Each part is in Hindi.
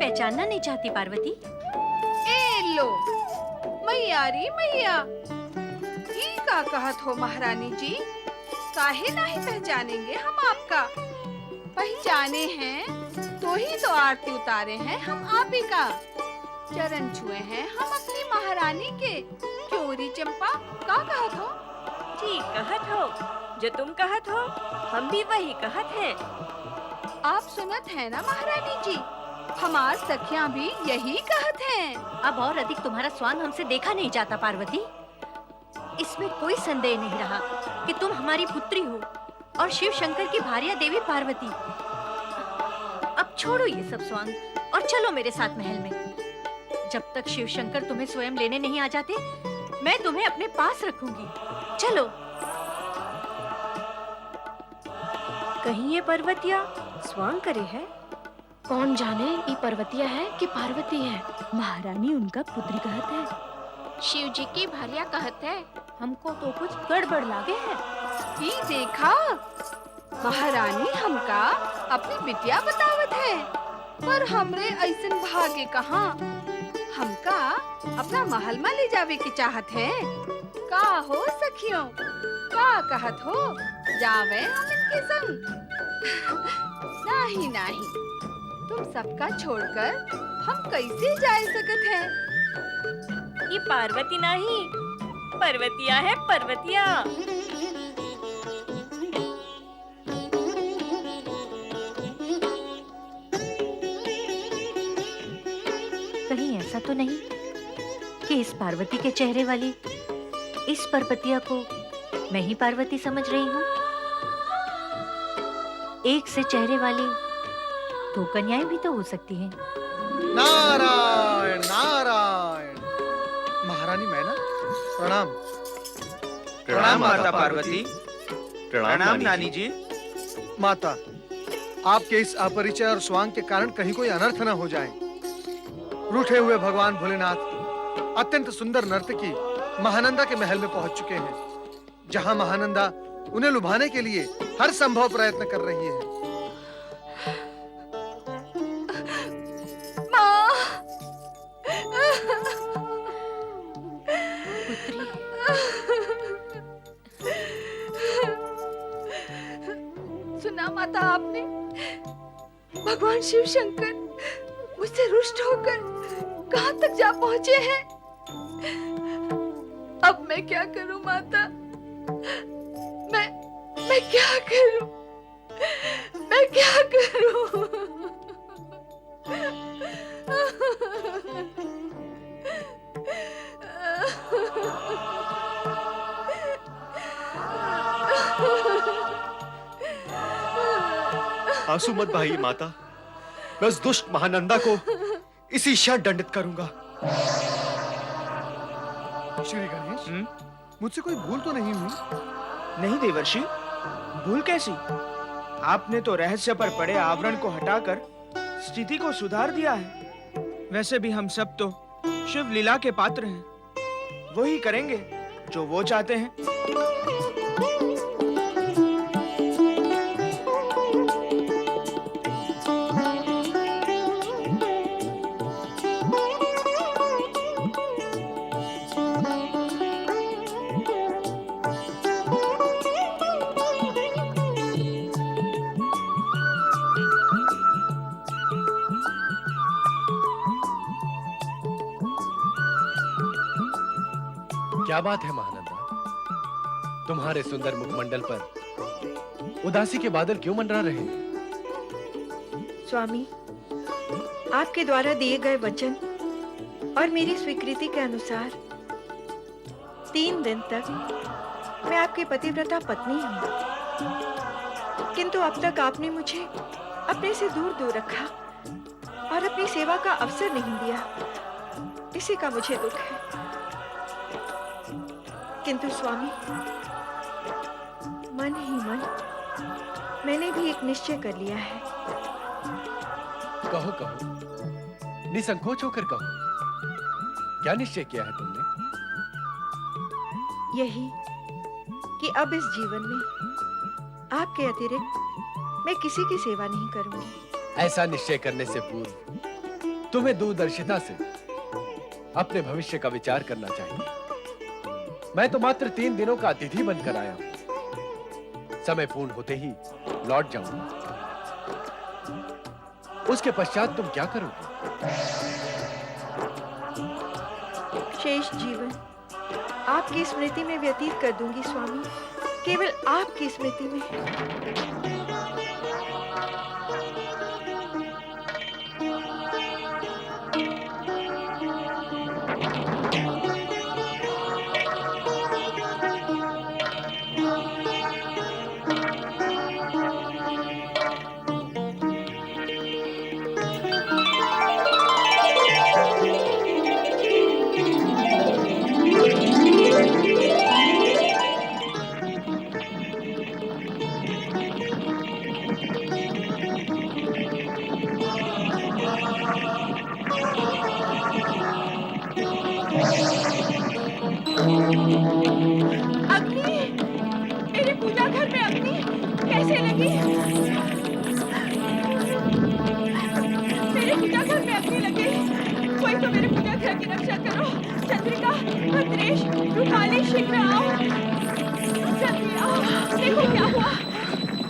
पहचानना नहीं चाहती पार्वती? ए लो मैया री मैया, ई का कहत हो महारानी जी? काहे नहीं पहचानेंगे हम आपका? पहचाने हैं तो ही तो आरती उतारे हैं हम आप ही का, चरण छुए हैं हम अपनी महारानी के। क्यों री चंपा, का कहत हो? ठीक कहत हो, जो तुम कहत हो हम भी वही कहत हैं। आप सुनत है ना महारानी जी, हमार सखियां भी यही कहत हैं। अब और अधिक तुम्हारा स्वांग हमसे देखा नहीं जाता पार्वती। इसमें कोई संदेह नहीं रहा कि तुम हमारी पुत्री हो और शिव शंकर की भार्या देवी पार्वती। अब छोड़ो ये सब स्वांग और चलो मेरे साथ महल में। जब तक शिव शंकर तुम्हें स्वयं लेने नहीं आ जाते, मैं तुम्हें अपने पास रखूंगी। चलो। कहीं ये पर्वतिया स्वांग करे है? कौन जाने ये पर्वतिया है कि पार्वती है। महारानी उनका पुत्री कहत है। शिव जी की भार्या कहत है। हमको तो कुछ गड़बड़ लागे है। ही देखा, महारानी हमका अपनी बिटिया बतावत है, पर हमरे ऐसन भागे कहाँ। हमका अपना महल में ले जावे की चाहत है। का हो सखियों, का कहत हो? जावे हम इनके संग? नहीं नहीं, तुम सबका छोड़कर हम कैसे जा सकत हैं? ये पार्वती नहीं, पर्वतिया है, पर्वतिया। कहीं ऐसा तो नहीं कि इस पार्वती के चेहरे वाली इस पर्वतिया को मैं ही पार्वती समझ रही हूँ? एक से चेहरे वाली दो कन्याएं भी तो हो सकती हैं। नारायण नारायण। महारानी मैना, प्रणाम। प्रणाम माता पार्वती। प्रणाम नानी जी। माता, आपके इस अपरिचय और स्वांग के कारण कहीं कोई अनर्थ न हो जाए। रूठे हुए भगवान भोलेनाथ अत्यंत सुंदर नर्तकी महानंदा के महल में पहुंच चुके हैं, जहां महानंदा उन्हें लुभाने के लिए हर संभव प्रयत्न कर रही है। पुत्री, सुना माता आपने? भगवान शिव शंकर मुझसे रुष्ट होकर कहाँ तक जा पहुँचे हैं। अब मैं क्या करूं माता? मैं क्या करूं? मैं क्या करूं? आंसू मत बहाइए माता, मैं उस दुष्ट महानंदा को इसी क्षण दंडित करूंगा। श्री गणेश, मुझसे कोई भूल तो नहीं हुई? नहीं देवर्षि, भूल कैसी? आपने तो रहस्य पर पड़े आवरण को हटाकर स्थिति को सुधार दिया है। वैसे भी हम सब तो शिव लीला के पात्र हैं। वही करेंगे जो वो चाहते हैं। क्या बात है महानंदा, तुम्हारे सुंदर मुखमंडल पर उदासी के बादल क्यों मंडरा रहे हैं? स्वामी, आपके द्वारा दिए गए वचन और मेरी स्वीकृति के अनुसार 3 दिन तक मैं आपकी पतिव्रता पत्नी हूँ, किंतु अब तक आपने मुझे अपने से दूर दूर रखा और अपनी सेवा का अवसर नहीं दिया। इसी का मुझे दुख है। किंतु स्वामी, मन ही मन मैंने भी एक निश्चय कर लिया है। कहो कहो, निसंकोच होकर कहो, क्या निश्चय किया है तुमने? यही कि अब इस जीवन में आपके अतिरिक्त मैं किसी की सेवा नहीं करूंगी। ऐसा निश्चय करने से पूर्व तुम्हें दूरदर्शिता से अपने भविष्य का विचार करना चाहिए। मैं तो मात्र 3 दिनों का अतिथि बनकर आया हूं। समय पूर्ण होते ही लौट जाऊंगा। उसके पश्चात तुम क्या करोगे? शेष जीवन आपकी स्मृति में व्यतीत कर दूंगी स्वामी, केवल आपकी स्मृति में। अग्नि, मेरे पूजा घर में अग्नि कैसे लगी? मेरे पूजा घर में अग्नि लगी। कोई तो मेरे पूजा घर की रक्षा करो। चंद्रिका, भद्रेश, रूपाली, शीघ्र आओ। जल्दी आओ, देखो क्या हुआ।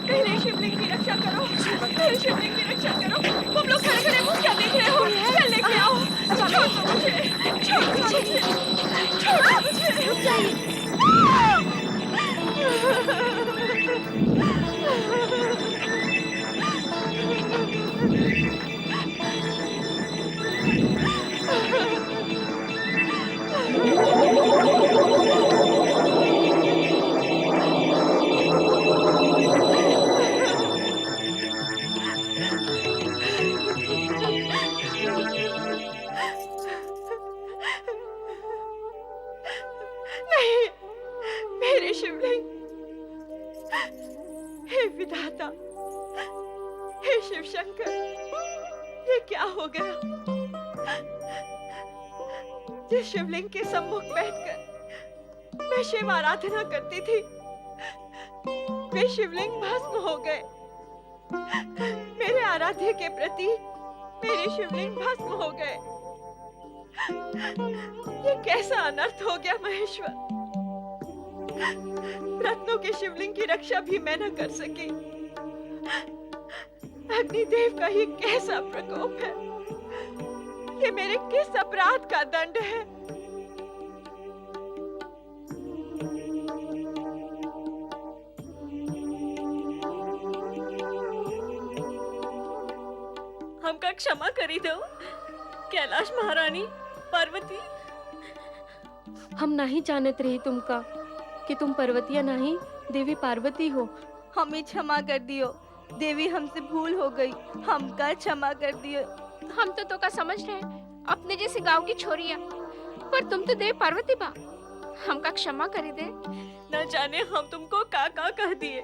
पहले शिवलिंग की रक्षा करो। पहले शिवलिंग की रक्षा करो। तुम लोग खड़े खड़े मुंह क्या देख रहे हो? चल लेके आओ। छोड़ दो मुझे, छोड़ दो मुझे, छोड़ दो मुझे। नहीं, मेरे शिवलिंग, हे विधाता, हे शिव शंकर, ये क्या हो गया? जिस शिवलिंग के सम्मुख बैठकर मैं शिव आराधना करती थी, वे शिवलिंग भस्म हो गए। मेरे आराध्य के प्रति मेरे शिवलिंग भस्म हो गए। ये कैसा अनर्थ हो गया महेश्वर। रत्नों के शिवलिंग की रक्षा भी मैं न कर सकी। अग्निदेव का ये कैसा प्रकोप है। ये मेरे किस अपराध का दंड है। हमका क्षमा करी दो कैलाश महारानी पार्वती। हम नहीं जानत रही तुमका कि तुम पर्वतिया नहीं देवी पार्वती हो। हमें क्षमा कर दियो देवी, हमसे भूल हो गई। हमका क्षमा कर दियो। हम तो का समझ रहे अपने जैसे गांव की छोरिया, पर तुम तो देवी पार्वती बा। हमका क्षमा करी दे। न जाने हम तुमको का कह दिए।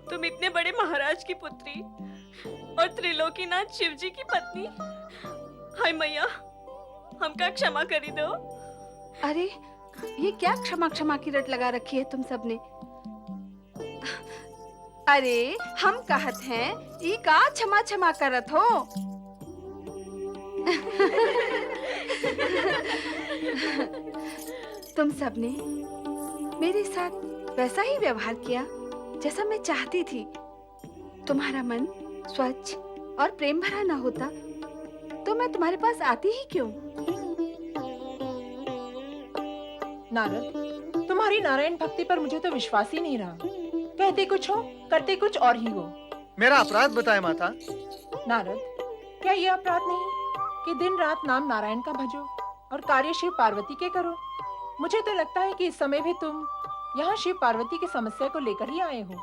तुम इतने बड़े महाराज की पुत्री और त्रिलोकीनाथ शिव जी की पत्नी। हाय मैया, हमका क्षमा करी दो। अरे ये क्या क्षमा क्षमा की रट लगा रखी है तुम सबने। अरे हम कहत हैं ई का क्षमा क्षमा करत हो। तुम सबने मेरे साथ वैसा ही व्यवहार किया जैसा मैं चाहती थी। तुम्हारा मन स्वच्छ और प्रेम भरा ना होता तो मैं तुम्हारे पास आती ही क्यों। नारद, तुम्हारी नारायण भक्ति पर मुझे तो विश्वास ही नहीं रहा। कहते कुछ हो, करते कुछ और ही हो। मेरा अपराध बताए माता। नारद, क्या ये अपराध नहीं कि दिन रात नाम नारायण का भजो और कार्य शिव पार्वती के करो? मुझे तो लगता है कि इस समय भी तुम यहाँ शिव पार्वती की समस्या को लेकर ही आए हो।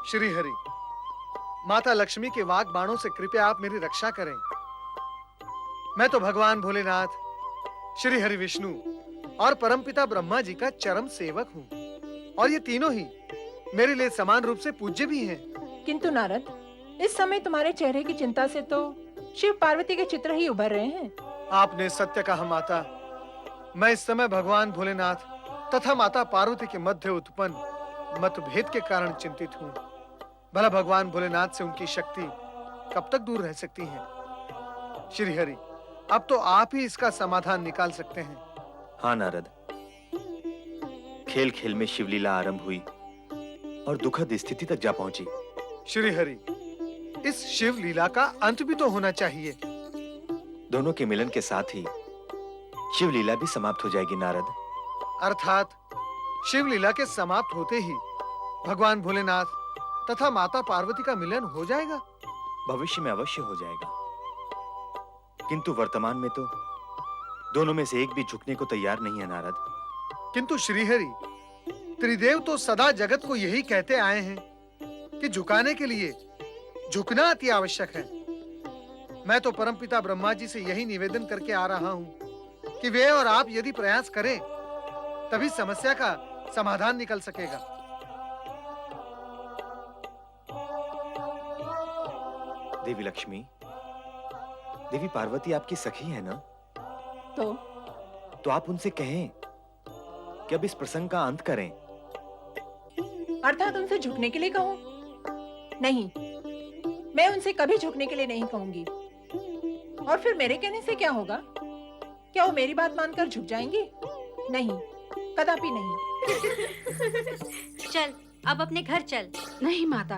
श्री हरि, माता लक्ष्मी के वाग बाणों से कृपया आप मेरी रक्षा करें। मैं तो भगवान भोलेनाथ, श्री हरि विष्णु और परमपिता ब्रह्मा जी का चरम सेवक हूँ, और ये तीनों ही मेरे लिए समान रूप से पूज्य भी हैं। किंतु नारद, इस समय तुम्हारे चेहरे की चिंता से तो शिव पार्वती के चित्र ही उभर रहे हैं। आपने सत्य कहा माता। मैं इस समय भगवान भोलेनाथ तथा माता पार्वती के मध्य उत्पन्न मतभेद के कारण चिंतित हूँ। भला भगवान भोलेनाथ से उनकी शक्ति कब तक दूर रह सकती है? श्रीहरि, अब तो आप ही इसका समाधान निकाल सकते हैं। हाँ नारद, खेल खेल में शिवलीला आरंभ हुई और दुखद स्थिति तक जा पहुंची। श्रीहरि, इस शिव लीला का अंत भी तो होना चाहिए। दोनों के मिलन के साथ ही शिवलीला भी समाप्त हो जाएगी नारद। अर्थात शिव लीला के समाप्त होते ही भगवान भोलेनाथ तथा माता पार्वती का मिलन हो जाएगा। भविष्य में अवश्य हो जाएगा, किंतु वर्तमान में तो दोनों में से एक भी झुकने को तैयार नहीं है नारद। किंतु श्रीहरि, त्रिदेव तो सदा जगत को यही कहते आए हैं कि झुकाने के लिए झुकना अति आवश्यक है। मैं तो परमपिता ब्रह्मा जी से यही निवेदन करके आ रहा हूँ कि वे और आप यदि प्रयास करें तभी समस्या का समाधान निकल सकेगा। देवी लक्ष्मी, देवी पार्वती आपकी सखी है ना? तो आप उनसे कहें कि अब इस प्रसंग का अंत करें। अर्थात उनसे झुकने के लिए कहूँ? नहीं, मैं उनसे कभी झुकने के लिए नहीं कहूंगी। और फिर मेरे कहने से क्या होगा? क्या वो मेरी बात मानकर झुक जाएंगी? नहीं, कदापि नहीं। चल, अब अपने घर चल। नहीं माता,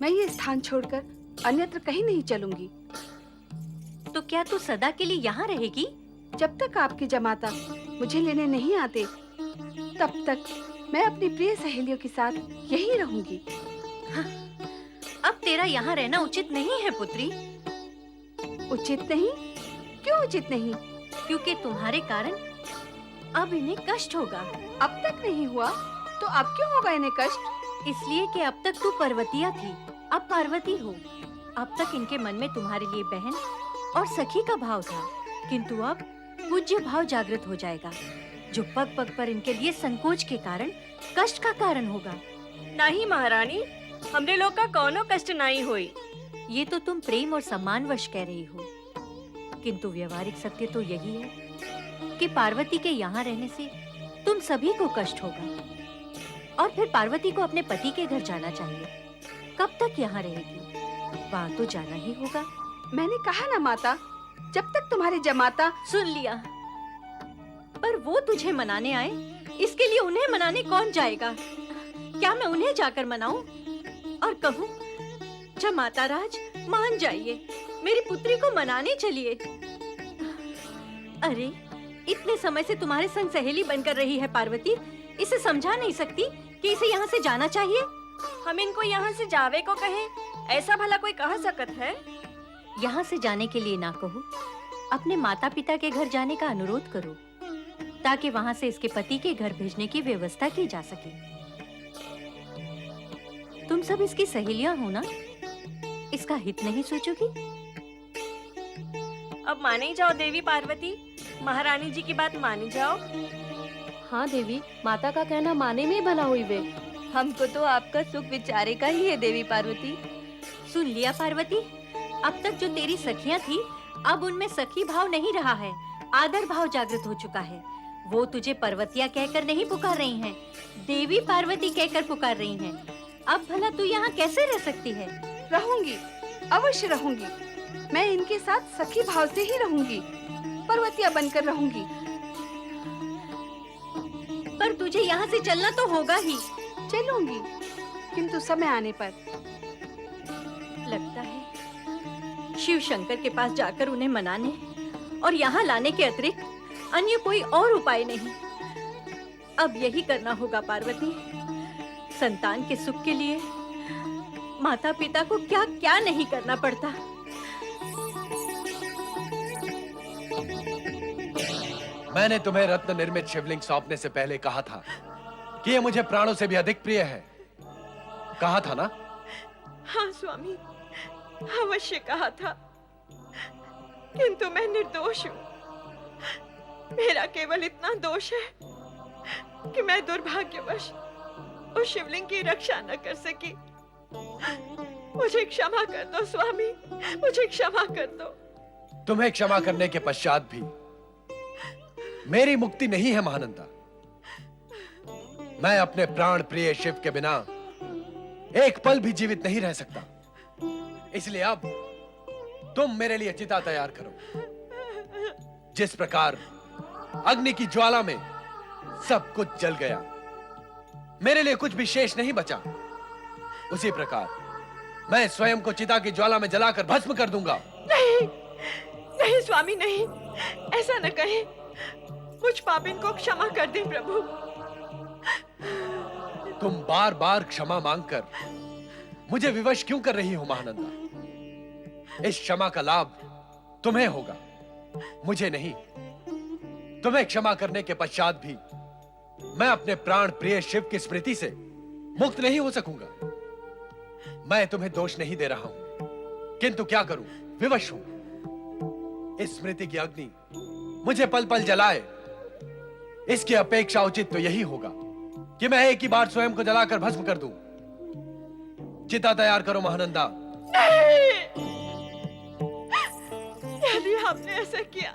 मैं ये स्थान छोड़कर अन्यत्र कहीं नहीं चलूंगी। तो क्या तू सदा के लिए यहाँ रहेगी? जब तक आपके जमाता मुझे लेने नहीं आते, तब तक मैं अपनी प्रिय सहेलियों के साथ यहीं रहूंगी। अब तेरा यहाँ रहना उचित नहीं है पुत्री। उचित नहीं? क्यों उचित नहीं? क्योंकि तुम्हारे कारण अब इन्हें कष्ट होगा। अब तक नहीं हुआ तो अब क्यों होगा इन्हें कष्ट? इसलिए कि अब तक तू पर्वतिया थी, अब पार्वती हो। अब तक इनके मन में तुम्हारे लिए बहन और सखी का भाव था, किंतु अब पूज्य भाव जागृत हो जाएगा, जो पग पग पर इनके लिए संकोच के कारण कष्ट का कारण होगा। नहीं महारानी, हमरे लोग का कोनो कष्ट नहीं हुई। ये तो तुम प्रेम और सम्मानवश कह रही हो, किंतु व्यवहारिक सत्य तो यही है कि पार्वती के यहाँ रहने से तुम सभी को कष्ट होगा, और फिर पार्वती को अपने पति के घर जाना चाहिए। कब तक यहाँ रहेगी? वहाँ तो जाना ही होगा। मैंने कहा ना माता, जब तक तुम्हारे जमाता। सुन लिया, पर वो तुझे मनाने आए, इसके लिए उन्हें मनाने कौन जाएगा? क्या मैं उन्हें जाकर मनाऊं और कहूं, जमाता राज मान जाइए, मेरी पुत्री को मनाने चलिए। अरे, इतने समय से तुम्हारे संग सहेली बनकर रही है पार्वती, इसे समझा नहीं सकती कि इसे यहाँ से जाना चाहिए? हम इनको यहाँ से जावे को कहें, ऐसा भला कोई कह सकत है? यहाँ से जाने के लिए ना कहो, अपने माता पिता के घर जाने का अनुरोध करो, ताकि वहाँ से इसके पति के घर भेजने की व्यवस्था की जा सके। तुम सब इसकी सहेलियां हो ना, इसका हित नहीं सोचोगी? अब माने ही जाओ देवी पार्वती, महारानी जी की बात मानी जाओ। हाँ देवी, माता का कहना माने में भला हुई वे। हमको तो आपका सुख विचारे का ही है देवी पार्वती। सुन लिया पार्वती, अब तक जो तेरी सखियां थी, अब उनमें सखी भाव नहीं रहा है, आदर भाव जागृत हो चुका है। वो तुझे पर्वतिया कहकर नहीं पुकार रही हैं, देवी पार्वती कहकर पुकार रही हैं। अब भला तू यहाँ कैसे रह सकती है? रहूंगी, अवश्य रहूंगी। मैं इनके साथ सखी भाव से ही रहूंगी, पर्वतिया बनकर रहूंगी। पर तुझे यहाँ से चलना तो होगा ही। चलूंगी, किंतु समय आने पर। लगता है शिव शंकर के पास जाकर उन्हें मनाने और यहाँ लाने के अतिरिक्त अन्य कोई और उपाय नहीं। अब यही करना होगा पार्वती। संतान के सुख के लिए माता पिता को क्या क्या नहीं करना पड़ता। मैंने तुम्हें रत्न निर्मित शिवलिंग सौंपने से पहले कहा था कि ये मुझे प्राणों से भी अधिक प्रिय है। कहा था ना? हाँ स्वामी, अवश्य कहा था, किंतु मैं निर्दोष हूँ। मेरा केवल इतना दोष है कि मैं दुर्भाग्यवश उस शिवलिंग की रक्षा न कर सकी। मुझे क्षमा कर दो स्वामी, मुझे क्षमा कर दो। तुम्हें क्षमा करने के पश्चात भी मेरी मुक्ति नहीं है महानंदा। मैं अपने प्राण प्रिय शिव के बिना एक पल भी जीवित नहीं रह सकता। इसलिए अब तुम मेरे लिए चिता तैयार करो। जिस प्रकार अग्नि की ज्वाला में सब कुछ जल गया, मेरे लिए कुछ भी शेष नहीं बचा, उसी प्रकार मैं स्वयं को चिता की ज्वाला में जलाकर भस्म कर दूंगा। नहीं, नहीं स्वामी नहीं, ऐसा न कहें। मुझ पापिन को क्षमा कर दें प्रभु। तुम बार बार क्षमा मांगकर मुझे विवश क्यों कर रही हो महानंदा? इस क्षमा का लाभ तुम्हें होगा, मुझे नहीं। तुम्हें क्षमा करने के पश्चात भी मैं अपने प्राण प्रिय शिव की स्मृति से मुक्त नहीं हो सकूंगा। मैं तुम्हें दोष नहीं दे रहा हूं, किंतु क्या करूं, विवश हूं। इस स्मृति की अग्नि मुझे पल पल जलाए, इसकी अपेक्षा उचित तो यही होगा कि मैं एक ही बार स्वयं को जलाकर भस्म कर दूं। चिता तैयार करो महानंदा। नहीं! यदि आपने ऐसा किया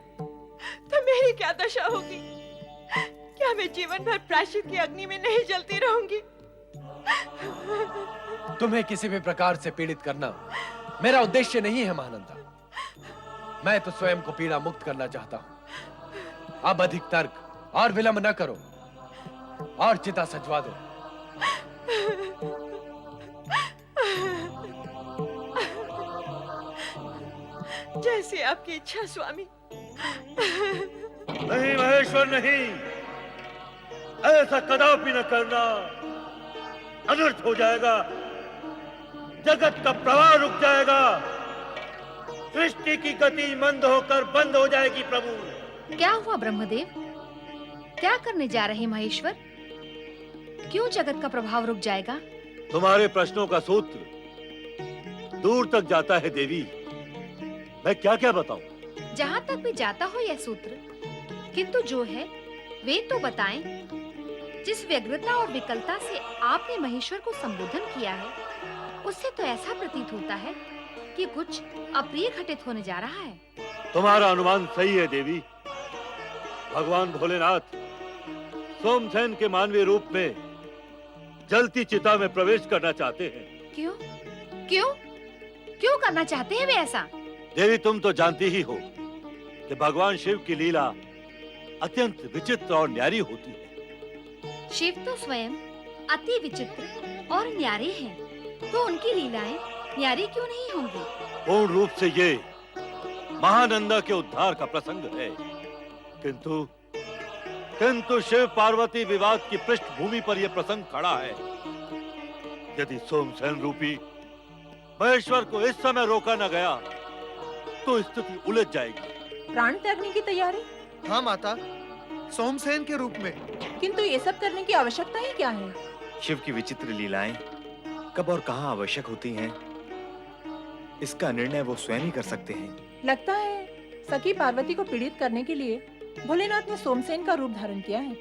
तो मेरी क्या दशा होगी? क्या मैं जीवन भर प्रायश्चित की अग्नि में नहीं जलती रहूंगी? तुम्हें किसी भी प्रकार से पीड़ित करना मेरा उद्देश्य नहीं है महानंदा। मैं तो स्वयं को पीड़ा मुक्त करना चाहता हूं। अब अधिक तर्क और विलंब न करो और चिता सजवा दो। जैसी आपकी इच्छा स्वामी। नहीं महेश्वर नहीं, ऐसा कदापि न करना, अनर्थ हो जाएगा। जगत का प्रवाह रुक जाएगा, सृष्टि की गति मंद होकर बंद हो जाएगी। प्रभु क्या हुआ ब्रह्मदेव? क्या करने जा रहे महेश्वर? क्यों जगत का प्रभाव रुक जाएगा? तुम्हारे प्रश्नों का सूत्र दूर तक जाता है देवी। मैं क्या क्या बताऊं? जहाँ तक भी जाता हो यह सूत्र, किंतु जो है वे तो बताएं। जिस व्यग्रता और विकलता से आपने महेश्वर को संबोधन किया है, उससे तो ऐसा प्रतीत होता है कि कुछ अप्रिय घटित होने जा रहा है। तुम्हारा अनुमान सही है देवी। भगवान भोलेनाथ सोमसेन के मानवीय रूप में जलती चिता में प्रवेश करना चाहते हैं। क्यों? क्यों? क्यों करना चाहते हैं वे ऐसा? देवी तुम तो जानती ही हो कि भगवान शिव की लीला अत्यंत विचित्र और न्यारी होती है। शिव तो स्वयं अति विचित्र और न्यारे हैं, तो उनकी लीलाएं न्यारी क्यों नहीं होंगी? पूर्ण रूप से ये महानंदा के उद्धार का प्रसंग है, किंतु शिव पार्वती विवाद की पृष्ठभूमि पर यह प्रसंग खड़ा है। यदि सोमसेन रूपी महेश्वर को इस समय रोका न गया तो स्थिति उलझ जाएगी। प्राण त्यागने की तैयारी? हाँ माता, सोमसेन के रूप में। किंतु ये सब करने की आवश्यकता ही क्या है? शिव की विचित्र लीलाएं कब और कहां आवश्यक होती हैं, इसका निर्णय वो स्वयं ही कर सकते हैं। लगता है सखी पार्वती को पीड़ित करने के लिए भोलेनाथ ने सोमसेन का रूप धारण किया है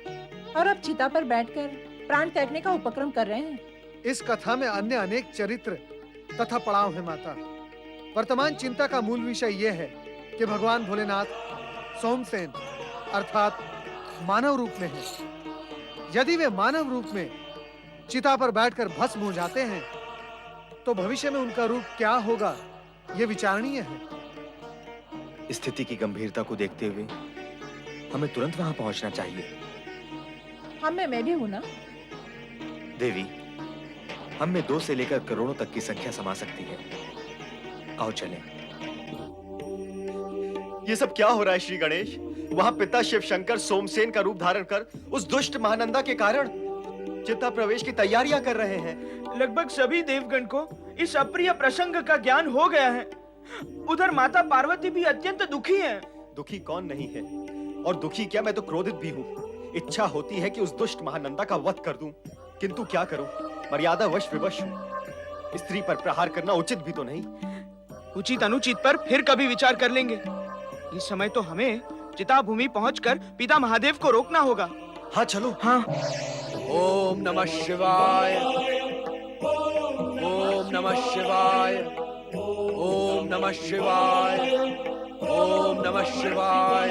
और अब चिता पर बैठकर प्राण त्यागने का उपक्रम कर रहे हैं। इस कथा में अन्य अनेक चरित्र तथा पड़ाव है माता। वर्तमान चिंता का मूल विषय यह है कि भगवान भोलेनाथ सोमसेन अर्थात मानव रूप में है। यदि वे मानव रूप में चिता पर बैठकर भस्म हो जाते हैं तो भविष्य में उनका रूप क्या होगा, यह विचारणीय है। स्थिति की गंभीरता को देखते हुए हमें तुरंत वहां पहुंचना चाहिए। हम में मैं भी हूं ना। देवी, हम में 2 से लेकर करोड़ों तक की संख्या समा सकती है। आओ चलें। ये सब क्या हो रहा है श्री गणेश? वहां पिता शिव शंकर सोमसेन का रूप धारण कर उस दुष्ट महानंदा के कारण चिता प्रवेश की तैयारियां कर रहे हैं। लगभग सभी देवगण को इस अप्रिय प्रसंग का ज्ञान हो गया है। उधर माता पार्वती भी अत्यंत दुखी है। दुखी कौन नहीं है, और दुखी क्या, मैं तो क्रोधित भी हूँ। इच्छा होती है कि उस दुष्ट महानंदा का वध कर दूं, किंतु क्या करूं, मर्यादा वश विवश हूं। स्त्री पर प्रहार करना उचित भी तो नहीं। उचित अनुचित पर फिर कभी विचार कर लेंगे। इस समय तो हमें चिता भूमि पहुंचकर पिता महादेव को रोकना होगा। हाँ चलो। हाँ। ओम नमः शिवाय, ओम नमः शिवाय, ओम नमः शिवाय, ओम नमः शिवाय,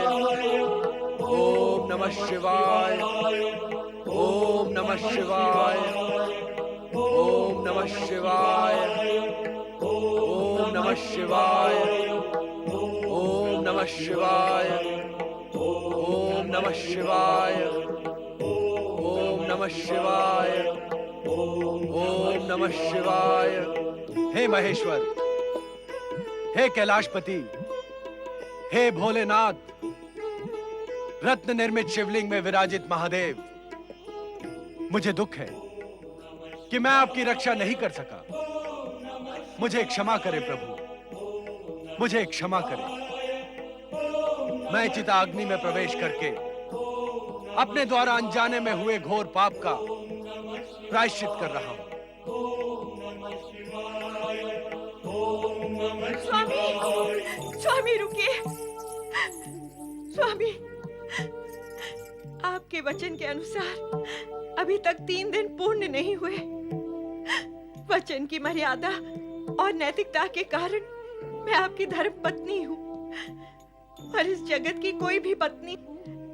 ओम नमः शिवाय, ओम नमः शिवाय, ओम नमः शिवाय, ओम नमः शिवाय। नमः शिवाय। ओम नमः शिवाय। ओम नमः शिवाय। ओम नमः शिवाय। हे महेश्वर, हे कैलाशपति, हे भोलेनाथ, रत्न निर्मित शिवलिंग में विराजित महादेव, मुझे दुख है कि मैं आपकी रक्षा नहीं कर सका। मुझे क्षमा करें प्रभु, मुझे क्षमा करें। मैं चिताग्नि में प्रवेश करके अपने द्वारा अनजाने में हुए घोर पाप का प्रायश्चित कर रहा हूं। स्वामी, स्वामी रुकिए। स्वामी, आपके वचन के अनुसार अभी तक 3 दिन पूर्ण नहीं हुए। वचन की मर्यादा और नैतिकता के कारण मैं आपकी धर्म पत्नी हूँ, और इस जगत की कोई भी पत्नी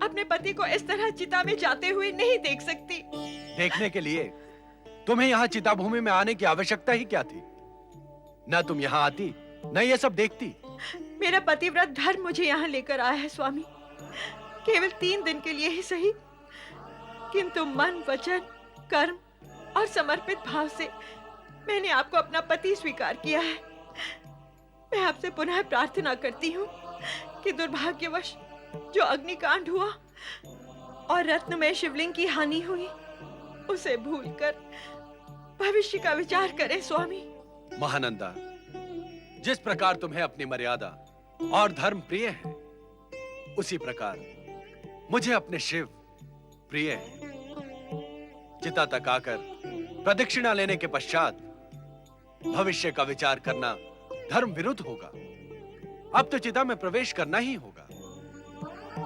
अपने पति को इस तरह चिता में जाते हुए नहीं देख सकती। देखने के लिए तुम्हें यहाँ चिता भूमि में आने की आवश्यकता ही क्या थी? न तुम यहाँ आती, न ये सब देखती। मेरा पतिव्रत धर्म मुझे यहाँ लेकर आया है स्वामी, केवल 3 दिन के लिए ही सही, किंतु मन, वचन, कर्म और समर्पित भाव से मैंने आपको अपना पति स्वीकार किया है। मैं आपसे पुनः प्रार्थना करती हूँ कि दुर्भाग्यवश जो अग्निकांड हुआ और रत्न में शिवलिंग की हानि हुई, उसे भूलकर भविष्य का विचार करें स्वामी। महानंदा, जिस प्रकार तुम्हें अपनी मर्यादा और धर्म प्रिय है, उसी प्रकार मुझे अपने शिव प्रिय है। चिता तक आकर प्रदक्षिणा लेने के पश्चात भविष्य का विचार करना धर्म विरुद्ध होगा। अब तो चिता में प्रवेश करना ही होगा।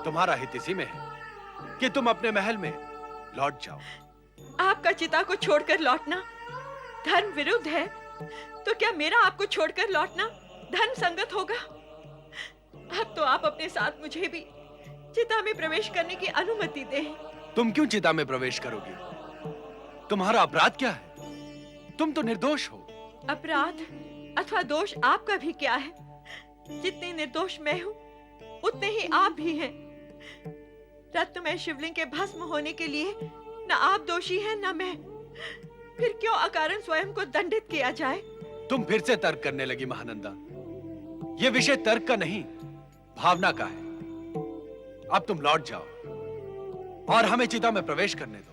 तुम्हारा हित इसी में है कि तुम अपने महल में लौट जाओ। आपका चिता को छोड़कर लौटना धर्म विरुद्ध है, तो क्या मेरा आपको छोड़कर लौटना धर्म संगत होगा? अब तो आप अपने साथ मुझे भी चिता में प्रवेश करने की अनुमति दें। तुम क्यों चिता में प्रवेश करोगी? तुम्हारा अपराध क्या है? तुम तो निर्दोष हो। अपराध अथवा दोष आपका भी क्या है? जितनी निर्दोष मैं हूँ, उतने ही आप भी हैं। रत्न में शिवलिंग के भस्म होने के लिए न आप दोषी हैं न मैं। फिर क्यों अकारण स्वयं को दंडित किया जाए? तुम फिर से तर्क करने लगी महानंदा। ये विषय तर्क का नहीं, भावना का है। अब तुम लौट जाओ और हमें चिता में प्रवेश करने दो।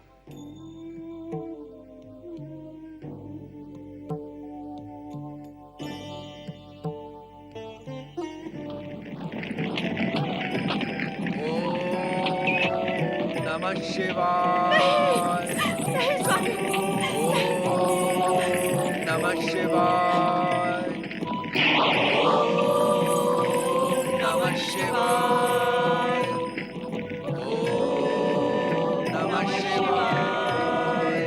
नमः शिवाय। नहीं स्वामी। नमः शिवाय। नमः शिवाय। नमः शिवाय।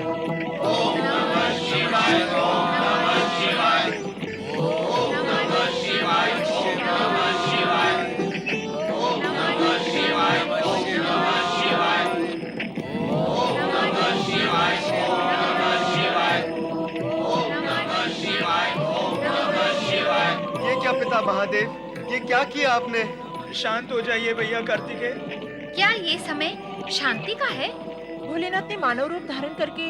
ओम नमः शिवाय। ओम नमः शिवाय। ओम नमः शिवाय। ओम नमः शिवाय। ओम नमः शिवाय। ओम नमः शिवाय। ओम नमः शिवाय। ओम नमः शिवाय। ओम नमः शिवाय। ओम नमः शिवाय। ये क्या पिता महादेव, ये क्या किया आपने? शांत हो जाइए भैया कार्तिकेय। क्या ये समय शांति का है? भोलेनाथ ने मानव रूप धारण करके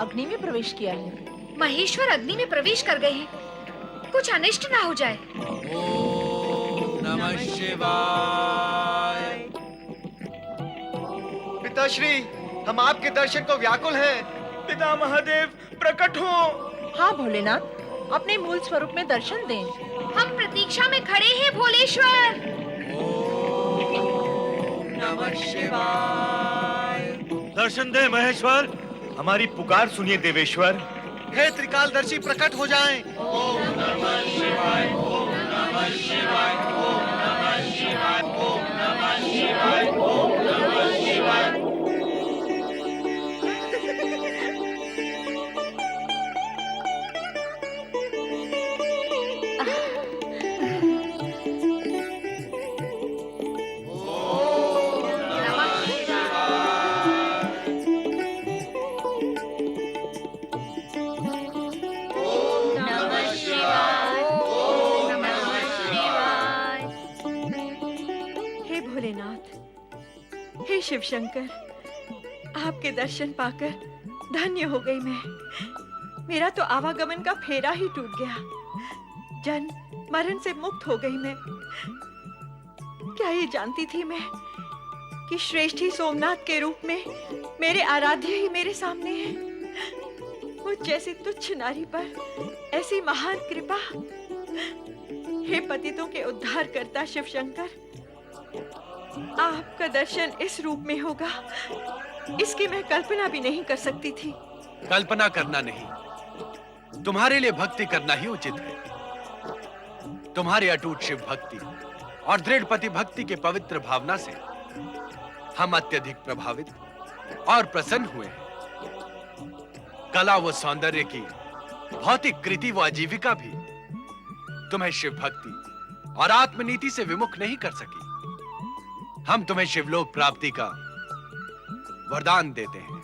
अग्नि में प्रवेश किया है। महेश्वर अग्नि में प्रवेश कर गए हैं, कुछ अनिष्ट ना हो जाए। ओम नमः शिवाय। पिताश्री, हम आपके दर्शन को व्याकुल हैं। पिता महादेव प्रकट हो। हाँ भोलेनाथ, अपने मूल स्वरूप में दर्शन दें। हम प्रतीक्षा में खड़े हैं भोलेश्वर। ओम नमः शिवाय। दर्शन दे महेश्वर। हमारी पुकार सुनिए देवेश्वर। हे त्रिकालदर्शी, प्रकट हो जाएं। ओम नमः शिवाय। ओम नमः शिवाय। ओम नमः शिवाय। ओम नमः शिवाय। ओम नमः शिवाय। शिव शंकर, आपके दर्शन पाकर धन्य हो गई मैं। मेरा तो आवागमन का फेरा ही टूट गया। जन्म मरण से मुक्त हो गई मैं। क्या ये जानती थी मैं कि श्रेष्ठ ही सोमनाथ के रूप में मेरे आराध्य ही मेरे सामने हैं। मुझ जैसी तुच्छ नारी पर ऐसी महान कृपा। हे पतितों के उद्धार करता शिव शंकर, आपका दर्शन इस रूप में होगा, इसकी मैं कल्पना भी नहीं कर सकती थी। कल्पना करना नहीं, तुम्हारे लिए भक्ति करना ही उचित है। तुम्हारी अटूट शिव भक्ति और दृढ़ पति भक्ति के पवित्र भावना से हम अत्यधिक प्रभावित और प्रसन्न हुए हैं। कला व सौंदर्य की भौतिक कृति व आजीविका भी तुम्हें शिव भक्ति और आत्मनीति से विमुख नहीं कर सकी। हम तुम्हें शिवलोक प्राप्ति का वरदान देते हैं।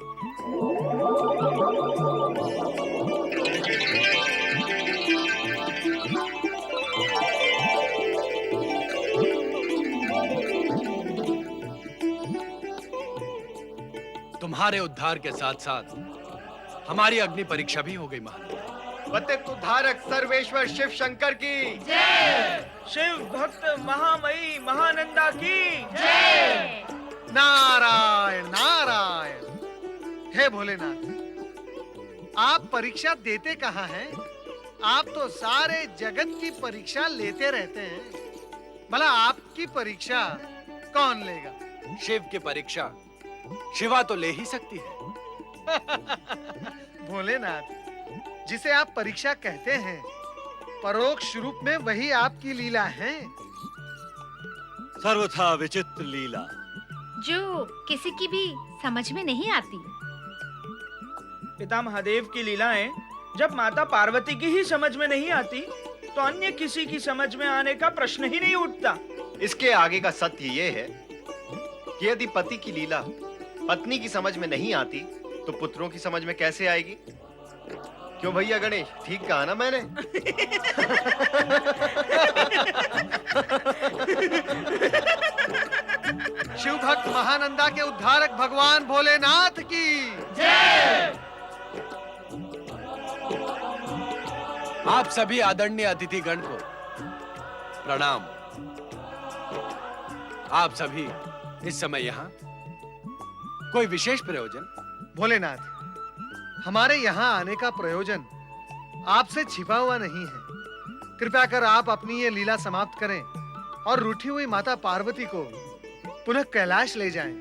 तुम्हारे उद्धार के साथ साथ हमारी अग्नि परीक्षा भी हो गई महाराज। पतित उद्धारक सर्वेश्वर शिव शंकर की जय। शिव भक्त महामयी महानंदा की जय। नारायण नारायण। हे भोलेनाथ, आप परीक्षा देते कहाँ हैं? आप तो सारे जगत की परीक्षा लेते रहते हैं। भला आपकी परीक्षा कौन लेगा? शिव की परीक्षा शिवा तो ले ही सकती है। भोलेनाथ, जिसे आप परीक्षा कहते हैं, परोक्ष रूप में वही आपकी लीला है। सर्वथा विचित्र लीला, जो किसी की भी समझ में नहीं आती। पिता महादेव की लीलाएं जब माता पार्वती की ही समझ में नहीं आती, तो अन्य किसी की समझ में आने का प्रश्न ही नहीं उठता। इसके आगे का सत्य ये है कि यदि पति की लीला पत्नी की समझ में नहीं आती, तो पुत्रों की समझ में कैसे आएगी? क्यों भैया गणेश, ठीक कहा ना मैंने? शिव भक्त महानंदा के उद्धारक भगवान भोलेनाथ की जय। आप सभी आदरणीय अतिथिगण को प्रणाम। आप सभी इस समय यहाँ कोई विशेष प्रयोजन? भोलेनाथ, हमारे यहाँ आने का प्रयोजन आपसे छिपा हुआ नहीं है। कृपया कर आप अपनी ये लीला समाप्त करें और रूठी हुई माता पार्वती को पुनः कैलाश ले जाएं।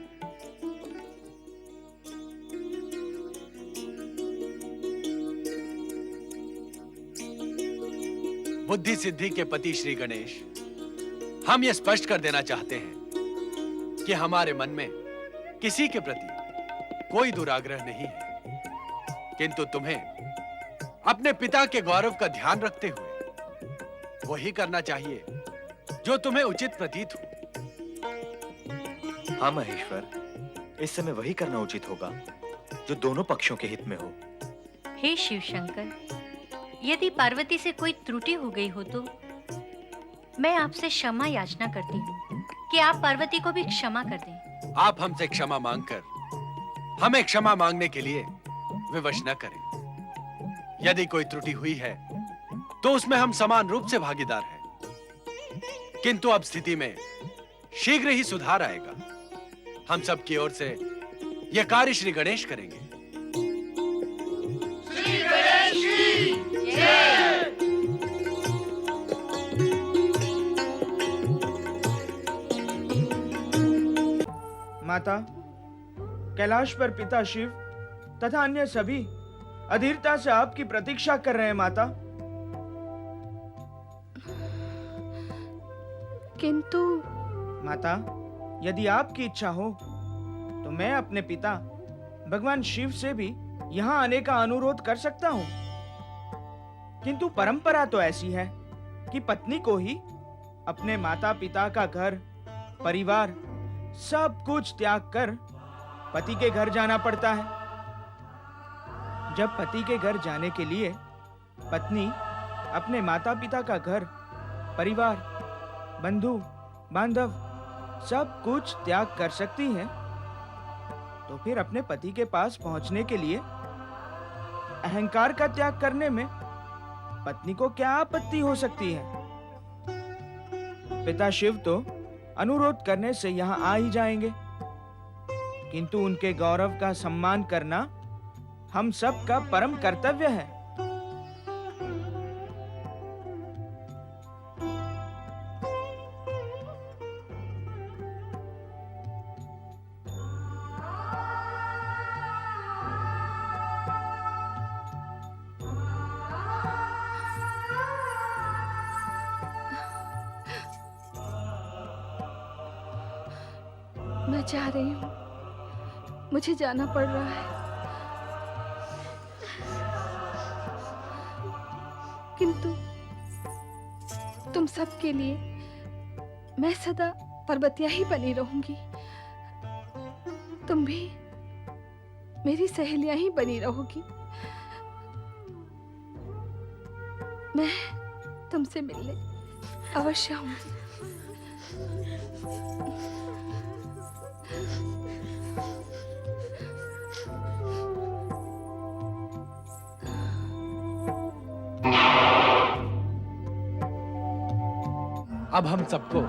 बुद्धि सिद्धि के पति श्री गणेश, हम ये स्पष्ट कर देना चाहते हैं कि हमारे मन में किसी के प्रति कोई दुराग्रह नहीं है, किंतु तुम्हें अपने पिता के गौरव का ध्यान रखते हुए वही करना चाहिए जो तुम्हें उचित प्रतीत हो। हाँ महेश्वर, इस समय वही करना उचित होगा जो दोनों पक्षों के हित में हो। हे शिव शंकर, यदि पार्वती से कोई त्रुटि हो गई हो तो मैं आपसे क्षमा याचना करती हूँ कि आप पार्वती को भी क्षमा कर दें। आप हमसे क्षमा मांगकर हमें क्षमा मांगने के लिए विवश न करें। यदि कोई त्रुटि हुई है तो उसमें हम समान रूप से भागीदार हैं, किंतु अब स्थिति में शीघ्र ही सुधार आएगा। हम सब की ओर से यह कार्य श्री गणेश करेंगे। श्री गणेश की जय। माता, कैलाश पर पिता शिव तथा अन्य सभी अधीरता से आपकी प्रतीक्षा कर रहे हैं। माता, किंतु माता, यदि आपकी इच्छा हो तो मैं अपने पिता भगवान शिव से भी यहाँ आने का अनुरोध कर सकता हूँ, किंतु परंपरा तो ऐसी है कि पत्नी को ही अपने माता पिता का घर परिवार सब कुछ त्याग कर पति के घर जाना पड़ता है। जब पति के घर जाने के लिए पत्नी अपने माता पिता का घर परिवार बंधु बांधव सब कुछ त्याग कर सकती है, तो फिर अपने पति के पास पहुंचने के लिए अहंकार का त्याग करने में पत्नी को क्या आपत्ति हो सकती है? पिता शिव तो अनुरोध करने से यहाँ आ ही जाएंगे, किंतु उनके गौरव का सम्मान करना हम सब का परम कर्तव्य है। मैं जा रही हूँ, मुझे जाना पड़ रहा है, किंतु तुम सबके लिए मैं सदा पर्वतिया ही बनी रहूंगी। तुम भी मेरी सहेलियां ही बनी रहोगी। मैं तुमसे मिलने अवश्य आऊंगी। अब हम सबको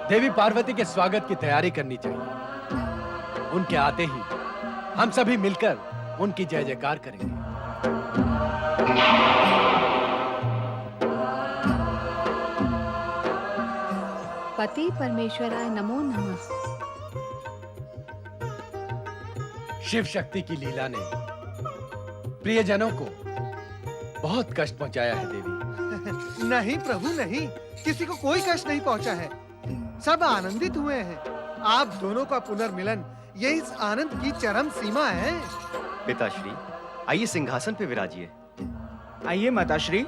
देवी पार्वती के स्वागत की तैयारी करनी चाहिए। उनके आते ही हम सभी मिलकर उनकी जय जयकार करेंगे। पति परमेश्वराय नमो नमः। शिव शक्ति की लीला ने प्रियजनों को बहुत कष्ट पहुंचाया है देवी। नहीं प्रभु नहीं, किसी को कोई कष्ट नहीं पहुंचा है। सब आनंदित हुए हैं। आप दोनों का पुनर्मिलन यही इस आनंद की चरम सीमा है। पिताश्री, आइए सिंहासन पे विराजिए। आइए माताश्री।